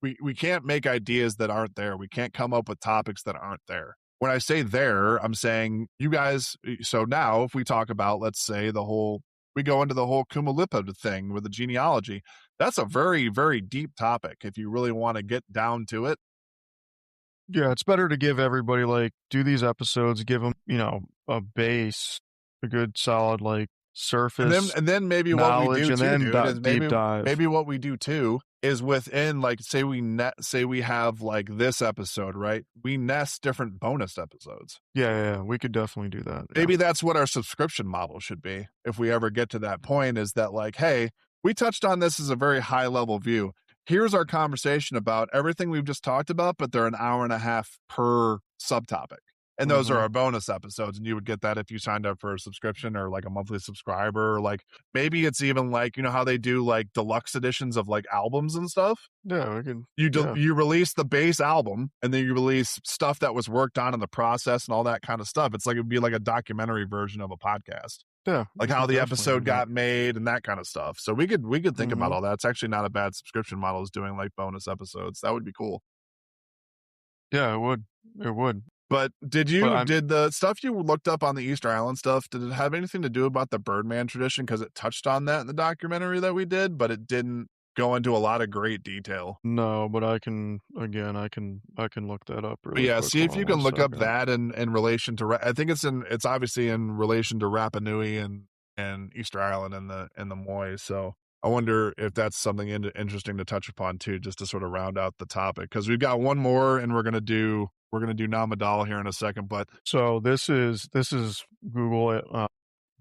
we can't make ideas that aren't there. We can't come up with topics that aren't there. When I say there, I'm saying you guys. So now, if we talk about, let's say, we go into the whole Kumalipa thing with the genealogy, that's a very, very deep topic if you really want to get down to it.
Yeah, it's better to give everybody like do these episodes, give them a base, a good solid like surface
And then maybe what we
knowledge,
do
and
too,
then
dude, is
deep dive.
maybe what we do too is within, like, say we have like this episode, right? We nest different bonus episodes.
Yeah, we could definitely do that. Yeah.
Maybe that's what our subscription model should be if we ever get to that point, is that like, hey, we touched on this as a very high level view. Here's our conversation about everything we've just talked about, but they're an hour and a half per subtopic. And those are our bonus episodes. And you would get that if you signed up for a subscription or like a monthly subscriber. Or like maybe it's even like, how they do like deluxe editions of like albums and stuff.
Yeah, we can.
You release the base album, and then you release stuff that was worked on in the process and all that kind of stuff. It's like, it'd be like a documentary version of a podcast.
Yeah,
Like how the episode got made and that kind of stuff. So we could think about all that. It's actually not a bad subscription model, is doing like bonus episodes. That would be cool.
Yeah, it would.
But did the stuff you looked up on the Easter Island stuff, did it have anything to do about the Birdman tradition? Because it touched on that in the documentary that we did, but it didn't go into a lot of great detail.
No, but I can look that up really
yeah,
quick.
See if you can look up that in relation to, I think it's obviously in relation to Rapa Nui and Easter Island and the moai. So I wonder if that's something interesting to touch upon too, just to sort of round out the topic, because we've got one more and we're gonna do Nan Madol here in a second. But
so this is Google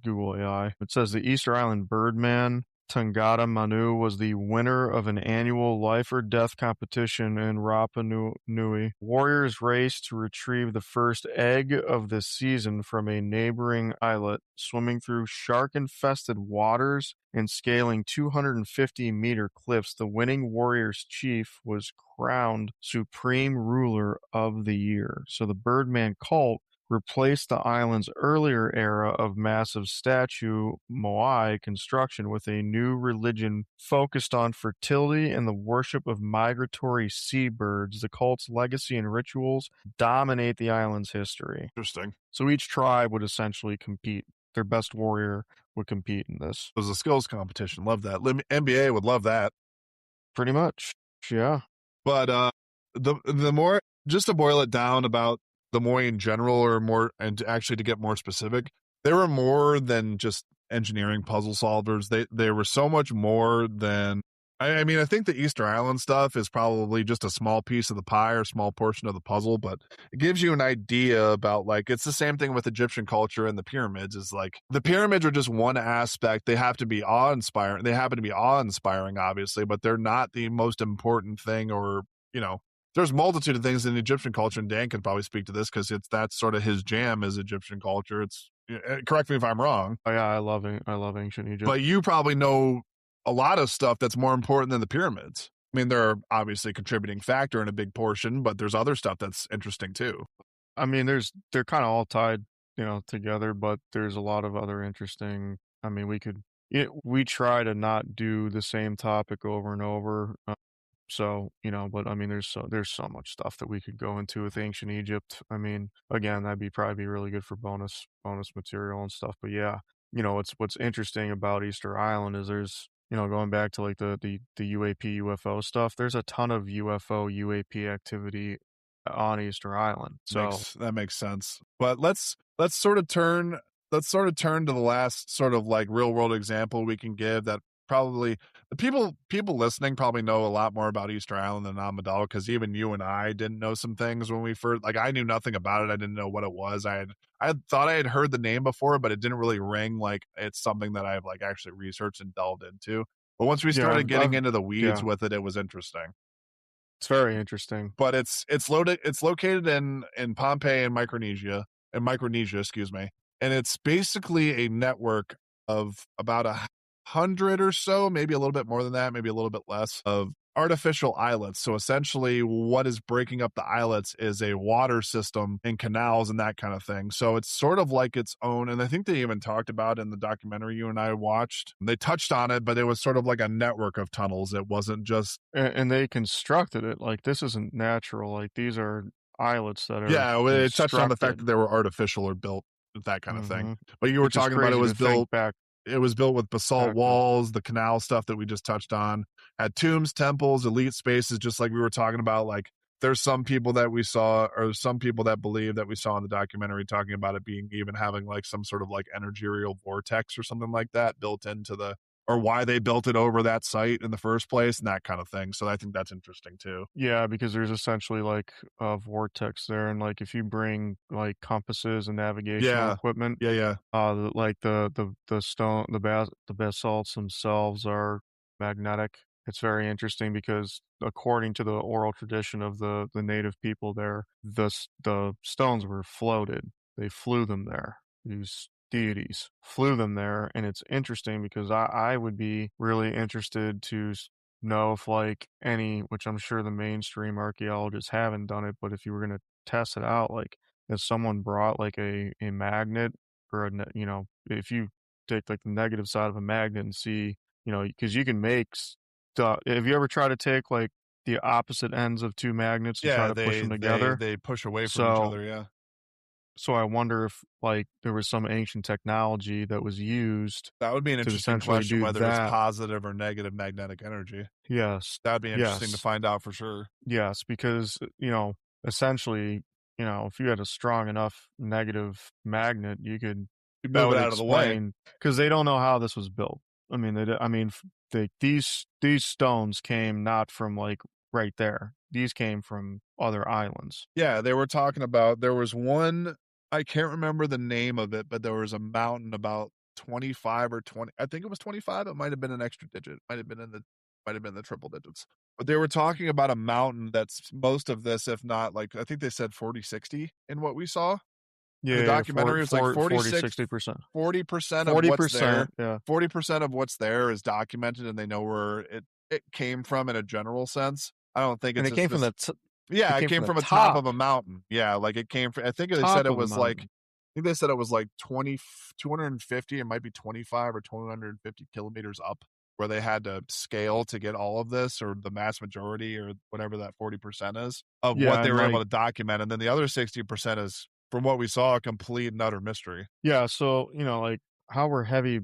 AI. It says the Easter Island Birdman Tangata Manu was the winner of an annual life or death competition in Rapa Nui. Warriors raced to retrieve the first egg of the season from a neighboring islet, swimming through shark-infested waters and scaling 250-meter cliffs. The winning warrior's chief was crowned supreme ruler of the year. So the Birdman cult replaced the island's earlier era of massive statue moai construction with a new religion focused on fertility and the worship of migratory seabirds. The cult's legacy and rituals dominate the island's history.
Interesting.
So each tribe would essentially compete. Their best warrior would compete in this.
It was a skills competition. Love that. NBA would love that.
Pretty much. Yeah.
But the more, just to boil it down about the moai in general, or more, and actually to get more specific, they were more than just engineering puzzle solvers. They were so much more than, I mean, I think the Easter Island stuff is probably just a small piece of the pie or small portion of the puzzle, but it gives you an idea about, like, it's the same thing with Egyptian culture and the pyramids. Is like, the pyramids are just one aspect. They have to be awe-inspiring. They happen to be awe-inspiring, obviously, but they're not the most important thing. Or, there's a multitude of things in Egyptian culture, and Dan can probably speak to this because that's sort of his jam, is Egyptian culture. It's, correct me if I'm wrong.
Oh yeah, I love ancient Egypt.
But you probably know a lot of stuff that's more important than the pyramids. I mean, they're obviously a contributing factor in a big portion, but there's other stuff that's interesting too.
I mean, they're kind of all tied, together, but there's a lot of other interesting. I mean, we try to not do the same topic over and over. So, but I mean, there's so much stuff that we could go into with ancient Egypt. I mean, again, that'd probably be really good for bonus material and stuff. But yeah, what's interesting about Easter Island is there's, going back to like the UAP UFO stuff, there's a ton of UFO UAP activity on Easter Island. So
Makes sense. But let's sort of turn to the last sort of like real world example we can give that probably the people listening probably know a lot more about Easter Island than Nan Madol because even you and I didn't know some things when we first like I knew nothing about it. I didn't know what it was. I had thought I had heard the name before, but it didn't really ring like it's something that I've like actually researched and delved into. But once we
yeah,
started getting into the weeds
yeah,
with it, it was interesting.
it's very interesting.
But it's located in Pompeii and Micronesia, excuse me. And it's basically a network of about 100 or so, maybe a little bit more than that, maybe a little bit less of artificial islets. So essentially what is breaking up the islets is a water system and canals and that kind of thing. So it's sort of like its own, and I think they even talked about in the documentary you and I watched. They touched on it, but it was sort of like a network of tunnels. It wasn't just
And they constructed it like this isn't natural. Like these are islets that are
yeah, well, it touched on the fact that
constructed.
they were artificial or built, that kind of thing.
Hmm.
But you were
Which is
talking about
crazy to think
it was built with basalt
back then.
walls, the canal stuff that we just touched on, had tombs, temples, elite spaces, just like we were talking about. Like there's some people that we saw, or some people that believe that we saw in the documentary talking about it being even having like some sort of like energerial vortex or something like that built into the, or why they built it over that site in the first place and that kind of thing. So I think that's interesting too.
Yeah, because there's essentially like a vortex there, and like if you bring like compasses and navigational
Yeah.
equipment,
Yeah.
like the stone, the basalts themselves are magnetic. It's very interesting because according to the oral tradition of the native people there, the stones were floated. They flew them there. These deities flew them there, and it's interesting because I would be really interested to know if like any, which I'm sure the mainstream archaeologists haven't done it, but if you were gonna test it out, like if someone brought like a magnet or you know, if you take like the negative side of a magnet and see, you know, because you can make stuff. Have you ever tried to take like the opposite ends of two magnets and try
Yeah,
to push them together?
they push away from each
So
other, yeah.
so I wonder if like there was some ancient technology that was used
That would be an
to
interesting
essentially
question
do
whether it's
that.
positive or negative magnetic energy.
Yes.
That'd be interesting to
Yes.
find out for sure.
Yes, because, you know, essentially, you know, if you had a strong enough negative magnet, you could
You
that
move it
would
out of the way.
explain because they don't know how this was built. I mean, I mean, these stones came not from like right there. These came from other islands.
Yeah, they were talking about there was one I can't remember the name of it, but there was a mountain about 25 or 20 I think it was 25, it might have been an extra digit, might have been the triple digits. But they were talking about a mountain that's most of this, if not like I think they said 40-60 in what we saw. In the
Yeah,
documentary, it's like
60%.
40% of what's
40%,
there
yeah.
40% of what's there is documented, and they know where it came from in a general sense. I don't think
And
it's
it
a
came from
spec
it
yeah, it
came from
came
the
from the top of
top,
a mountain. Yeah, like, it came from I think they said
top
it
of the
was, like
mountain.
I think they said it was, like, 250, it might be 25 or 250 kilometers up where they had to scale to get all of this or the mass majority or whatever that 40% is of what
Yeah,
they
and
were able
like
to document, and then the other 60% is, from what we saw, a complete and utter mystery.
yeah, so, you know, like how were heavy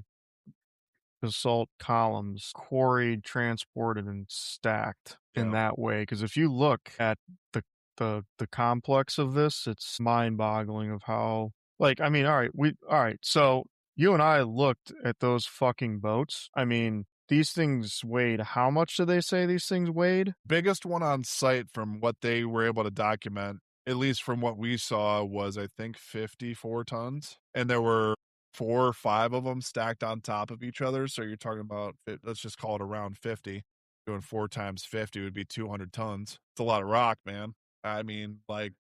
basalt columns quarried, transported, and stacked in
Yeah.
that way. Because if you look at the complex of this, it's mind-boggling of how like, I mean, alright, so you and I looked at those fucking boats. I mean, these things weighed how much do they say these things weighed?
Biggest one on site from what they were able to document, at least from what we saw, was I think 54 tons. And there were 4 or 5 of them stacked on top of each other. So you're talking about, let's just call it around 50. Doing 4 times 50 would be 200 tons. It's a lot of rock, man. I mean, like,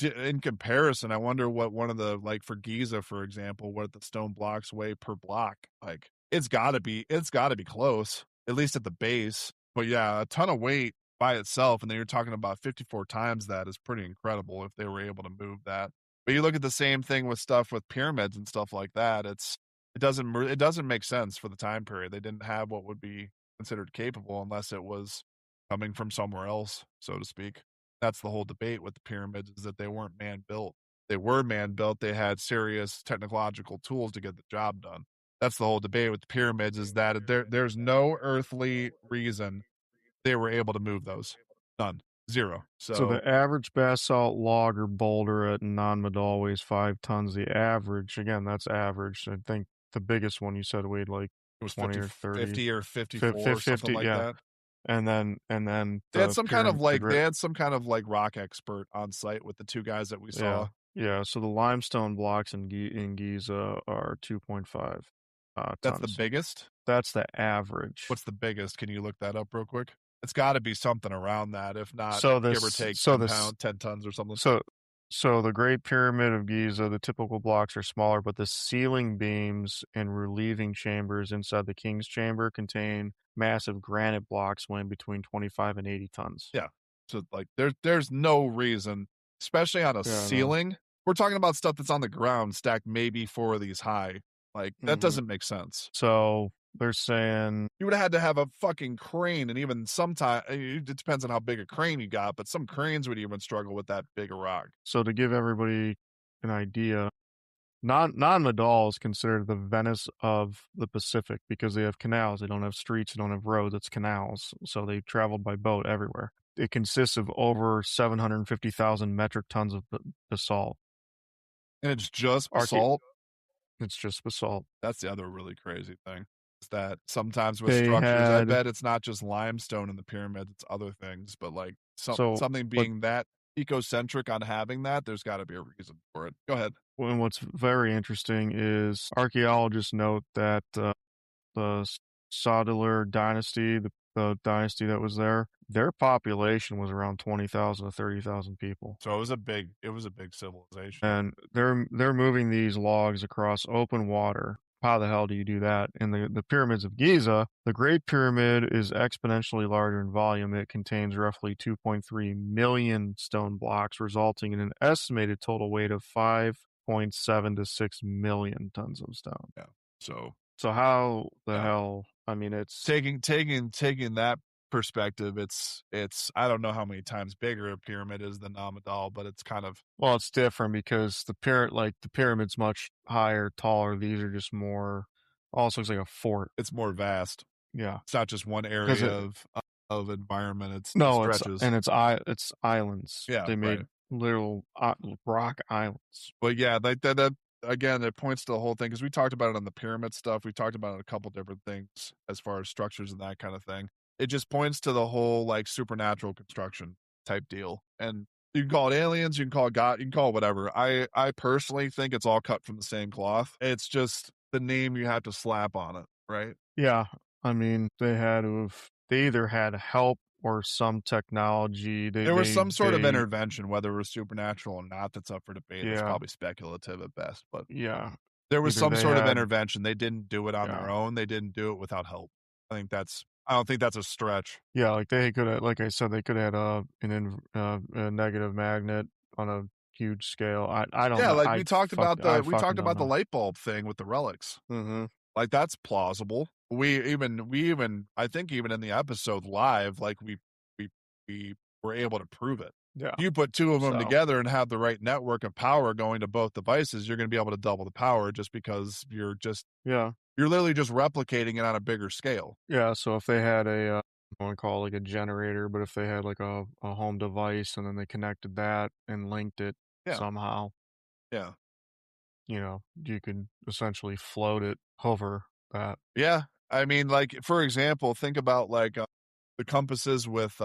in comparison, I wonder what one of the, like for Giza, for example, what the stone blocks weigh per block. Like, it's gotta be close, at least at the base. But yeah, a ton of weight by itself, and then you're talking about 54 times that is pretty incredible if they were able to move that. But you look at the same thing with stuff with pyramids and stuff like that, it doesn't make sense for the time period. They didn't have what would be considered capable unless it was coming from somewhere else, so to speak. That's the whole debate with the pyramids is that they weren't man built. They were man built. They had serious technological tools to get the job done. That's the whole debate with the pyramids is that there's no earthly reason they were able to move those. None. 0.
So
So
the average basalt log or boulder at Nan Madol weighs 5 tons. The average, again, that's average. I think the biggest one you said weighed like
it was
20 or 30,
50 or 54, something
50,
like
yeah.
that.
And then
They had
the
some kind of
pyramid, the
like
great,
rock expert on site with the 2 guys that we
yeah,
saw.
yeah. So the limestone blocks in Giza are 2.5
That's the
tons.
biggest?
That's the average.
What's the biggest? Can you look that up real quick? It's gotta be something around that, if not,
So
give or
this,
take
so
10
this,
pound 10 tons or something.
so so the Great Pyramid of Giza, the typical blocks are smaller, but the ceiling beams and relieving chambers inside the king's chamber contain massive granite blocks weighing between 25 and 80 tons.
Yeah. So, like, there's no reason, especially on a
Yeah, no.
ceiling. We're talking about stuff that's on the ground stacked maybe 4 of these high. Like, that
Hmm.
doesn't make sense.
So they're saying,
You would've had to have a fucking crane, and even sometime it depends on how big a crane you got, but some cranes would even struggle with that big a rock.
so to give everybody an idea, Non Madol is considered the Venice of the Pacific because they have canals. They don't have streets, they don't have roads, it's canals. So they traveled by boat everywhere. It consists of over 750,000 metric tons of basalt.
And it's just
Archae
basalt.
It's just basalt.
That's the other really crazy thing, is that sometimes with
They
structures, I
had
bet it's not just limestone in the pyramid, it's other things, but, like,
so
something
but
being that ecocentric on having that, there's gotta be a reason for it. Go ahead.
and what's very interesting is archaeologists note that the Sodler dynasty, the dynasty that was there, their population was around 20,000 to 30,000 people.
So it was a big civilization.
And they're moving these logs across open water. How the hell do you do that? In the pyramids of Giza, the Great Pyramid is exponentially larger in volume. It contains roughly 2.3 million stone blocks, resulting in an estimated total weight of 5.7 to 6 million tons of stone.
Yeah. So,
So how the
yeah.
hell? I mean, it's
Taking that perspective, it's I don't know how many times bigger a pyramid is than Amadal, but it's kind of
well, it's different because the pyramid's much higher, taller. These are just more. Also, looks like a fort.
it's more vast.
Yeah,
It's not just one
because
area
it
of environment, it
no,
stretches.
it's islands.
Yeah,
They
right.
made little rock islands.
But yeah, like that again, it points to the whole thing because we talked about it on the pyramid stuff. We talked about it a couple different things as far as structures and that kind of thing. It just points to the whole like supernatural construction type deal. And you can call it aliens, you can call it God, you can call it whatever. I personally think it's all cut from the same cloth. It's just the name you have to slap on it, right?
Yeah, I mean they either had help or some technology.
There was some sort of intervention, whether it was supernatural or not, that's up for debate. That's
Yeah,
probably speculative at best, but
yeah.
there was
Either
some
they
sort of
had
intervention. They didn't do it on
yeah.
their own. They didn't do it without help. I don't think that's a stretch.
Yeah, like they could have, like I said, they could have had a negative magnet on a huge scale. I don't
Yeah,
know.
like
I
we
fucking
talked
don't
about the
know.
light bulb thing with the relics.
Mm-hmm.
Like that's plausible. We even I think even in the episode live, like we we were able to prove it.
Yeah.
You put 2 of them
So
together and have the right network of power going to both devices, you're gonna be able to double the power just because
yeah,
you're literally just replicating it on a bigger scale.
yeah. So if they had I want to call it like a generator, but if they had like a home device and then they connected that and linked it
Yeah,
somehow,
yeah.
you could essentially float it over that.
Yeah, I mean, like, for example, think about, like, the compasses with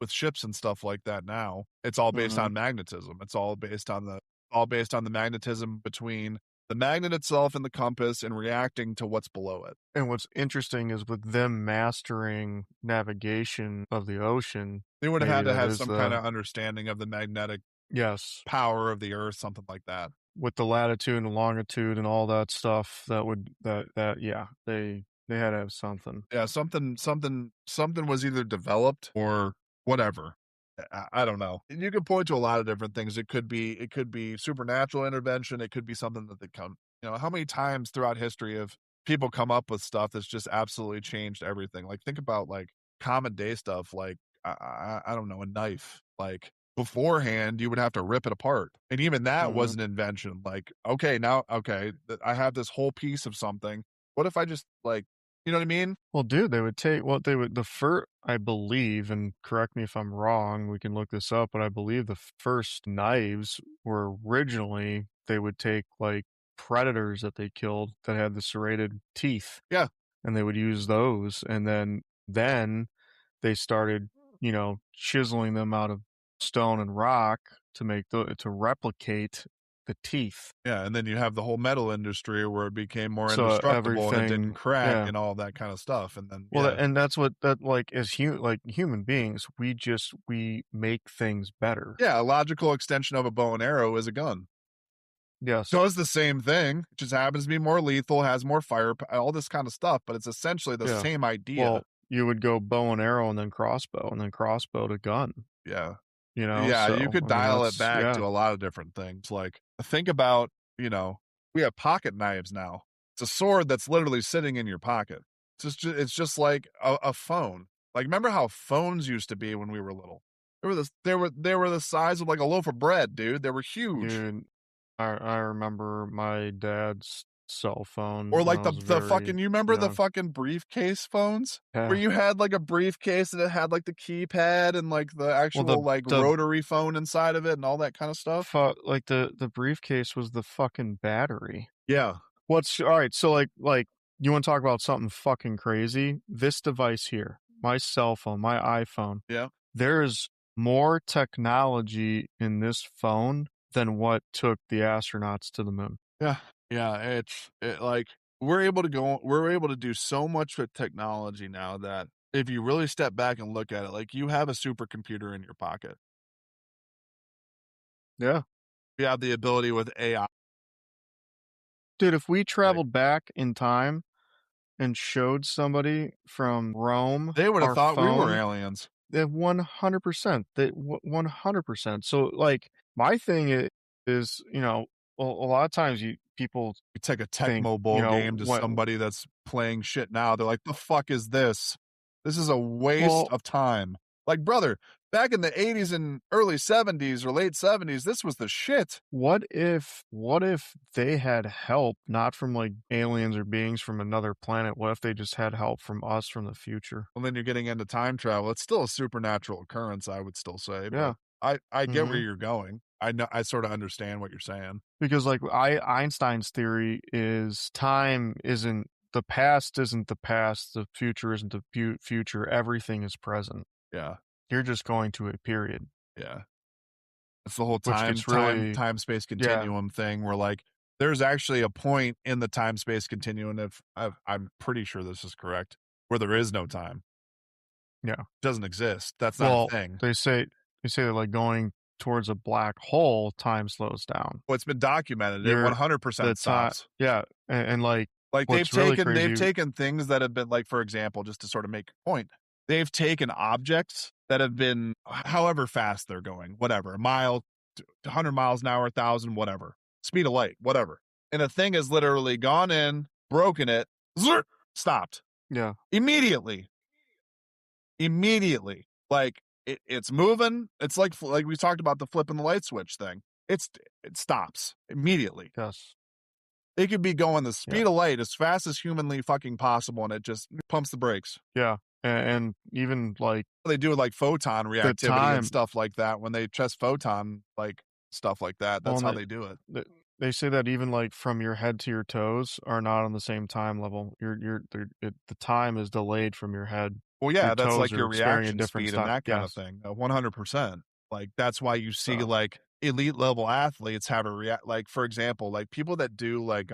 ships and stuff like that now. It's all based
Mm-hmm.
on magnetism. It's all based on the magnetism between the magnet itself and the compass and reacting to what's below it.
And what's interesting is with them mastering navigation of the ocean,
They would have
maybe
had to
that
have
is
some
the
kinda understanding of the magnetic
yes.
power of the Earth, something like that.
With the latitude and longitude and all that stuff, yeah, they had to have something.
Yeah, something was either developed or whatever. I don't know. You could point to a lot of different things. It could be supernatural intervention. It could be something that they come. How many times throughout history have people come up with stuff that's just absolutely changed everything? Like think about like common day stuff. Like I don't know, a knife. Like beforehand, you would have to rip it apart, and even that was
Mhm.
an invention. Like okay, now okay, I have this whole piece of something. What if I just like You know what I mean?
Well, dude, they would take what they would the first, I believe, and correct me if I'm wrong, we can look this up, but I believe the first knives were originally they would take like predators that they killed that had the serrated teeth,
Yeah.
and they would use those, and then they started, chiseling them out of stone and rock to make to replicate the teeth.
Yeah, and then you have the whole metal industry where it became more
So
indestructible and it didn't
everything,
crack
yeah.
and all that kind of stuff, and then
Well,
yeah.
and that's what that like as human beings, we make things better.
Yeah, a logical extension of a bow and arrow is a gun.
Yes.
Does the same thing, it just happens to be more lethal, has more fire, all this kind of stuff, but it's essentially the
Yeah.
same idea.
Well, you would go bow and arrow and then crossbow to gun,
Yeah.
you know?
Yeah, you
So,
could
I mean,
dial it
that's
back
yeah.
to a lot of different things, like, think about, we have pocket knives now. It's a sword that's literally sitting in your pocket. It's just like a phone. Like, remember how phones used to be when we were little? They were the size of, like, a loaf of bread, dude, they were huge.
Dude, I remember my dad's cell phone
Or
when
like
I
the
was
the fucking
very
you remember the
young.
fucking briefcase phones? Where
Yeah.
you had, like, a briefcase and it had, like, the keypad and, like, the
Well,
actual, like,
the
rotary phone inside of it and all that kinda stuff?
like, the briefcase was the fucking battery.
Yeah.
What's alright, so, you wanna talk about something fucking crazy? This device here, my cell phone, my iPhone,
Yeah.
there is more technology in this phone than what took the astronauts to the moon.
Yeah. Yeah, like, we're able to do so much with technology now that if you really step back and look at it, like, you have a supercomputer in your pocket.
Yeah.
You have the ability with AI,
Dude, if we
like,
traveled back in time and showed somebody from Rome
they would have
our
thought we were
phone,
aliens.
they 100%. They 100%. So, my thing is, a lot of times people
You take a
think,
Tecmo Bowl game to
what
somebody that's playing shit now, they're like, "The fuck is this? This is a waste
well,
of time." Like, brother, back in the '80s and early '70s or late '70s, this was the shit.
what if they had help not from, aliens or beings from another planet? What if they just had help from us from the future?
Well, then you're getting into time travel. It's still a supernatural occurrence, I would still say, but
Yeah.
I get where
Mhm.
you're going. I know I sorta understand what you're saying.
Because, Einstein's theory is time isn't the past, the future isn't the future, everything is present.
Yeah,
You're just going to a period,
yeah. It's the whole
which gets really
time-space
yeah,
continuum thing where, like, there's actually a point in the time-space continuum, if I'm pretty sure this is correct, where there is no time.
yeah.
Doesn't exist. That's not a
Well,
thing.
they say that, going towards a black hole, time slows down.
Well, it's been documented. It
You're the
100%
time
stops.
yeah, and,
Like,
what's really
they've
crazy
taken things that have been like, for example, just to sort of make a point, they've taken objects that have been however fast they're going, whatever, a mile, 100 miles an hour, 1,000, whatever, speed of light, whatever. And the thing has literally gone in, broken it, stopped
yeah,
immediately. Immediately. Like, it's moving. It's like we talked about the flipping the light switch thing. It stops immediately.
yes,
It could be going the
yeah,
speed of light as fast as humanly fucking possible, and it just pumps the brakes.
yeah, and even,
They do with, like, photon
the
reactivity and
time
stuff like that when they test photon, like, stuff like that.
well,
That's
and
how they do it.
they say that even, from your head to your toes are not on the same time level. The time is delayed from your head.
Well,
Your
yeah, that's
toes
like your
are experiencing a
reaction
different
speed and
time.
that kinda
Yes.
thing, 100%. Like, that's why you see,
So
like, elite level athletes have a react like, for example, like, people that do, like,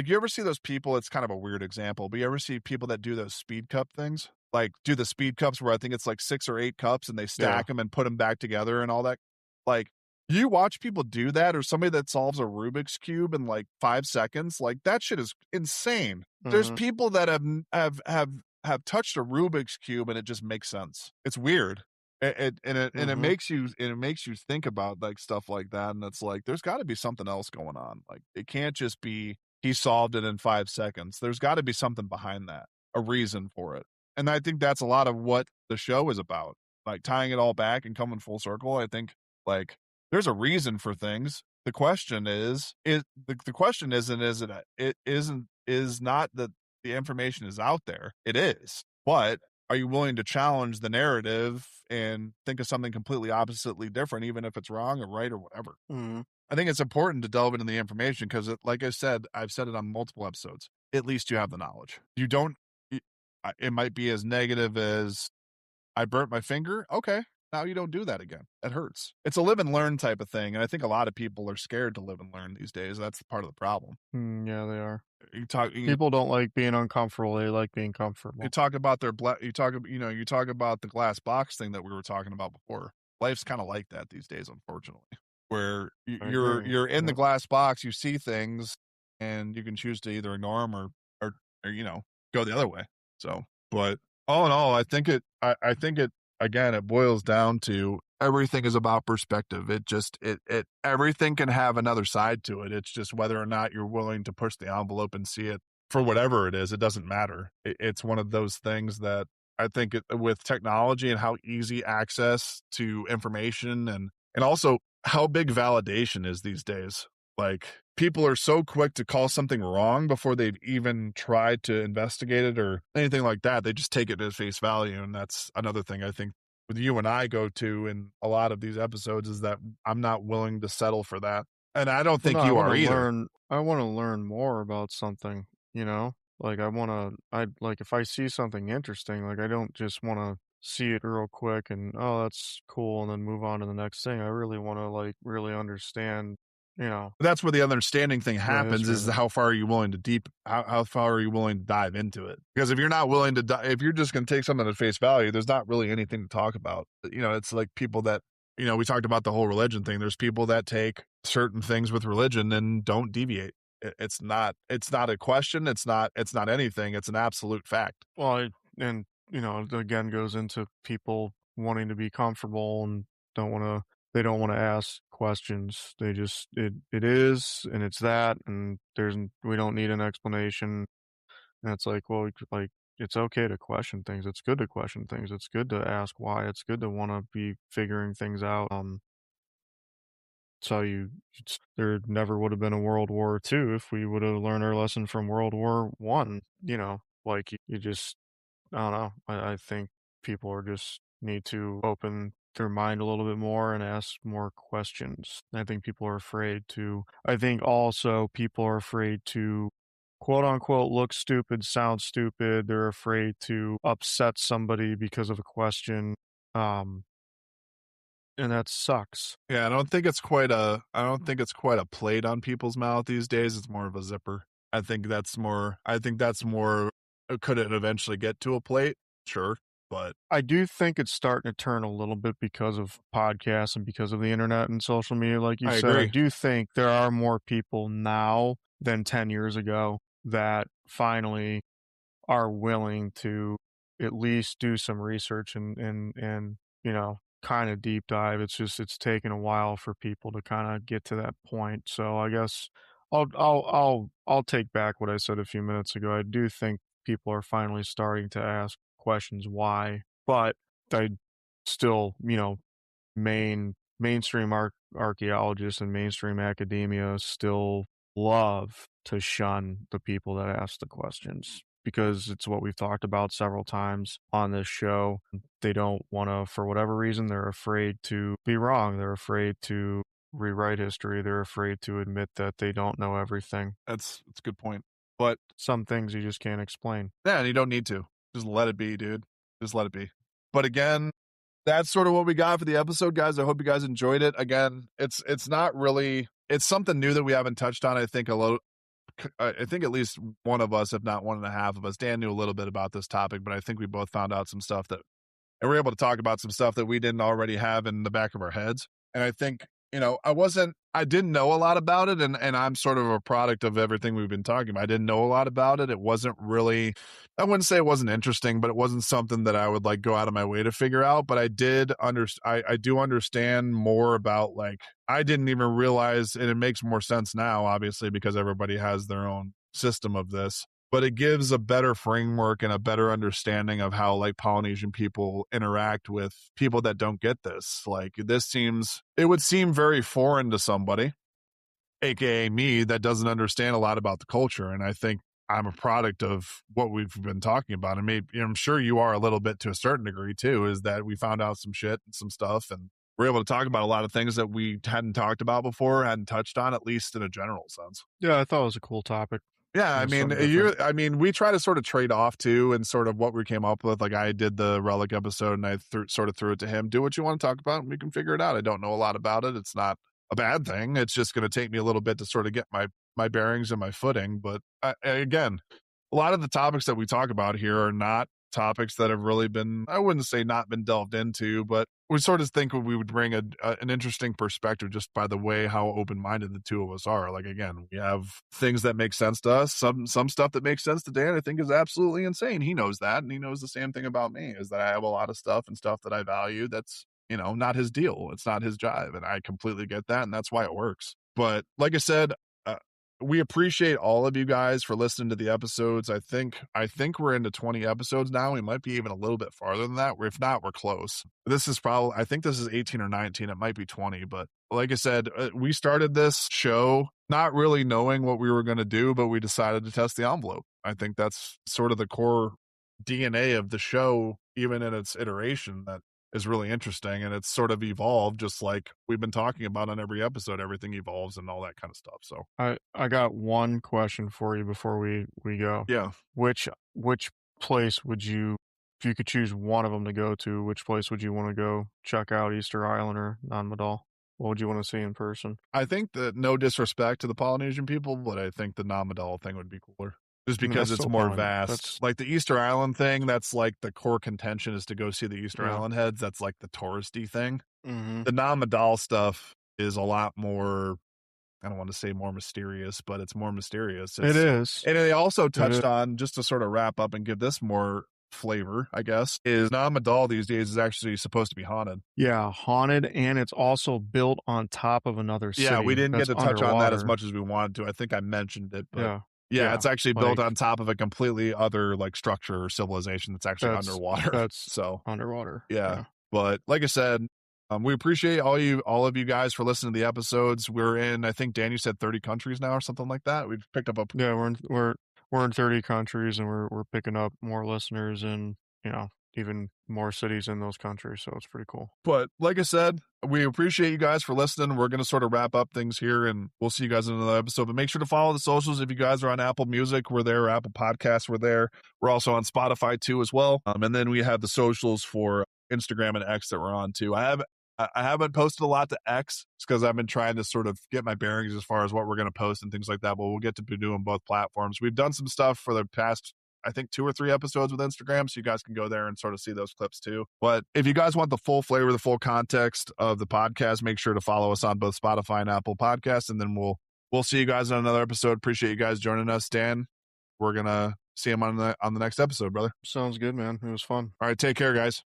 you ever see those people it's kind of a weird example, but you ever see people that do those speed cup things? Like, do the speed cups where I think it's, like, 6 or 8 cups, and they
yeah.
stack them and put them back together and all that? Like, you watch people do that or somebody that solves a Rubik's Cube in, like, 5 seconds, like, that shit is insane. There's
Mhm,
people that have touched a Rubik's Cube, and it just makes sense. It's weird. It
mhm.
makes you think about, like, stuff like that, and it's like, there's gotta be something else going on. Like, it can't just be he solved it in 5 seconds. There's gotta be something behind that, a reason for it. And I think that's a lot of what the show is about, like, tying it all back and coming full circle. I think, like, there's a reason for things. The question is the question isn't is it a it isn't is not that the information is out there. It is. But are you willing to challenge the narrative and think of something completely oppositely different, even if it's wrong or right or whatever?
Mm-hmm.
I think it's important to delve into the information because, like I said, I've said it on multiple episodes. At least you have the knowledge. You don't, it might be as negative as I burnt my finger. Okay. Now you don't do that again. It hurts. It's a live and learn type of thing. And I think a lot of people are scared to live and learn these days. That's part of the problem.
Yeah, they are.
You
People don't like being uncomfortable. They like being comfortable.
talk about you talk about the glass box thing that we were talking about before. Life's kind of like that these days, unfortunately, where you're in the glass box, you see things and you can choose to either ignore them or go the other way. So, but all in all, I think it again, it boils down to everything is about perspective. It everything can have another side to it. It's just whether or not you're willing to push the envelope and see it for whatever it is. It doesn't matter. It's one of those things that I think with technology and how easy access to information and also how big validation is these days. Like, people are so quick to call something wrong before they've even tried to investigate it or anything like that. They just take it at face value. And that's another thing I think with you and I go to in a lot of these episodes is that I'm not willing to settle for that. And I don't think you are either.
I want to learn more about something, Like like if I see something interesting, like I don't just want to see it real quick and oh, that's cool and then move on to the next thing. I really want to like really understand,
That's where the understanding thing
the
happens
history
is
of it.
how far are you willing to how far are you willing to dive into it? Because if you're not willing to if you're just going to take something at face value, there's not really anything to talk about. It's like people that, we talked about the whole religion thing. There's people that take certain things with religion and don't deviate. It's not a question. It's not anything. It's an absolute fact.
Well, and it again goes into people wanting to be comfortable and they don't want to ask questions. They just it is and it's that and we don't need an explanation. And it's like, well, like it's okay to question things. It's good to question things. It's good to ask why. It's good to want to be figuring things out. So there never would have been a World War II if we would have learned our lesson from World War One. Like you just I don't know. I think people are just need to open their mind a little bit more and ask more questions. I think people are afraid to. I think also people are afraid to quote unquote look stupid, sound stupid. They're afraid to upset somebody because of a question. And that sucks.
Yeah, I don't think it's quite a plate on people's mouth these days. It's more of a zipper. I think that's more could it eventually get to a plate? Sure, but
I do think it's starting to turn a little bit because of podcasts and because of the internet and social media. Like you
I
said, I
agree.
do think there are more people now than 10 years ago that finally are willing to at least do some research and kind of deep dive. It's taken a while for people to kind of get to that point. So I guess I'll take back what I said a few minutes ago. I do think people are finally starting to ask questions why, but I still, mainstream archaeologists and mainstream academia still love to shun the people that ask the questions because it's what we've talked about several times on this show. They don't want to, for whatever reason, they're afraid to be wrong. They're afraid to rewrite history. They're afraid to admit that they don't know everything.
That's a good point. But
Some things you just can't explain.
yeah, and you don't need to. Just let it be, dude. Just let it be. But again, that's sort of what we got for the episode, guys. I hope you guys enjoyed it. Again, it's not really it's something new that we haven't touched on. I think I think at least one of us, if not one and a half of us, Dan knew a little bit about this topic, but I think we both found out some stuff and we're able to talk about some stuff that we didn't already have in the back of our heads. And I think, I didn't know a lot about it. And I'm sort of a product of everything we've been talking about. I didn't know a lot about it. It wasn't really, I wouldn't say it wasn't interesting, but it wasn't something that I would like go out of my way to figure out. But I do understand more about, like, I didn't even realize, and it makes more sense now, obviously, because everybody has their own system of this. But it gives a better framework and a better understanding of how, like, Polynesian people interact with people that don't get this. Like, it would seem very foreign to somebody, aka me, that doesn't understand a lot about the culture. And I think I'm a product of what we've been talking about. And maybe I'm sure you are a little bit to a certain degree too, is that we found out some shit and some stuff and we're able to talk about a lot of things that we hadn't talked about before, hadn't touched on, at least in a general sense.
Yeah, I thought it was a cool topic.
Yeah,
It was something different.
we try to sort of trade off too, and sort of what we came up with. Like I did the relic episode, and I sort of threw it to him. Do what you want to talk about, and we can figure it out. I don't know a lot about it. It's not a bad thing. It's just going to take me a little bit to sort of get my bearings and my footing. But again, a lot of the topics that we talk about here are not topics that have really been, I wouldn't say not been delved into, but we sort of think we would bring an interesting perspective just by the way how open-minded the two of us are. Like, again, we have things that make sense to us. Some stuff that makes sense to Dan, I think is absolutely insane. He knows that. And he knows the same thing about me, is that I have a lot of stuff and stuff that I value that's, not his deal. It's not his jive. And I completely get that. And that's why it works. But like I said, we appreciate all of you guys for listening to the episodes. I think we're into 20 episodes now. We might be even a little bit farther than that. If not, we're close. I think this is 18 or 19. It might be 20. But like I said, we started this show not really knowing what we were going to do, but we decided to test the envelope. I think that's sort of the core DNA of the show, even in its iteration, that is really interesting, and it's sort of evolved, just like we've been talking about on every episode. Everything evolves and all that kind of stuff. So
I got one question for you before we go.
Yeah.
Which place would you, if you could choose one of them to go to, which place would you want to go check out, Easter Island or Nan Madol? What would you want to see in person?
I think that, no disrespect to the Polynesian people, but I think the Nan Madol thing would be cooler. Just because it's more vast. Like the Easter Island thing, that's like the core contention is to go see the Easter Island heads. That's like the touristy thing.
Mm-hmm.
The Nan Madol stuff is a lot more, I don't want to say more mysterious, but it's more mysterious.
It is.
And they also touched on, just to sort of wrap up and give this more flavor, I guess, is Nan Madol these days is actually supposed to be haunted.
Yeah, haunted, and it's also built on top of another city.
Yeah, we didn't get to touch on that as much as we wanted to. I think I mentioned it, but yeah, it's actually built on top of a completely other like structure or civilization that's actually underwater.
That's
so
underwater.
Yeah. But like I said, we appreciate all of you guys for listening to the episodes. We're in, I think Dan, you said 30 countries now or something like that. We've picked up
we're in 30 countries, and we're picking up more listeners and even more cities in those countries, so it's pretty cool.
But like I said, we appreciate you guys for listening. We're going to sort of wrap up things here, and we'll see you guys in another episode. But make sure to follow the socials. If you guys are on Apple Music, we're there. Apple Podcasts, we're there. We're also on Spotify too as well. And then we have the socials for Instagram and X that we're on too. I haven't posted a lot to X because I've been trying to sort of get my bearings as far as what we're going to post and things like that. But we'll get to be doing both platforms. We've done some stuff for the past, I think, 2 or 3 episodes with Instagram, so you guys can go there and sort of see those clips too. But if you guys want the full flavor, the full context of the podcast, make sure to follow us on both Spotify and Apple Podcasts, and then we'll see you guys on another episode. Appreciate you guys joining us, Dan. We're gonna see him on the next episode, brother.
Sounds good, man. It was fun.
All right, take care, guys.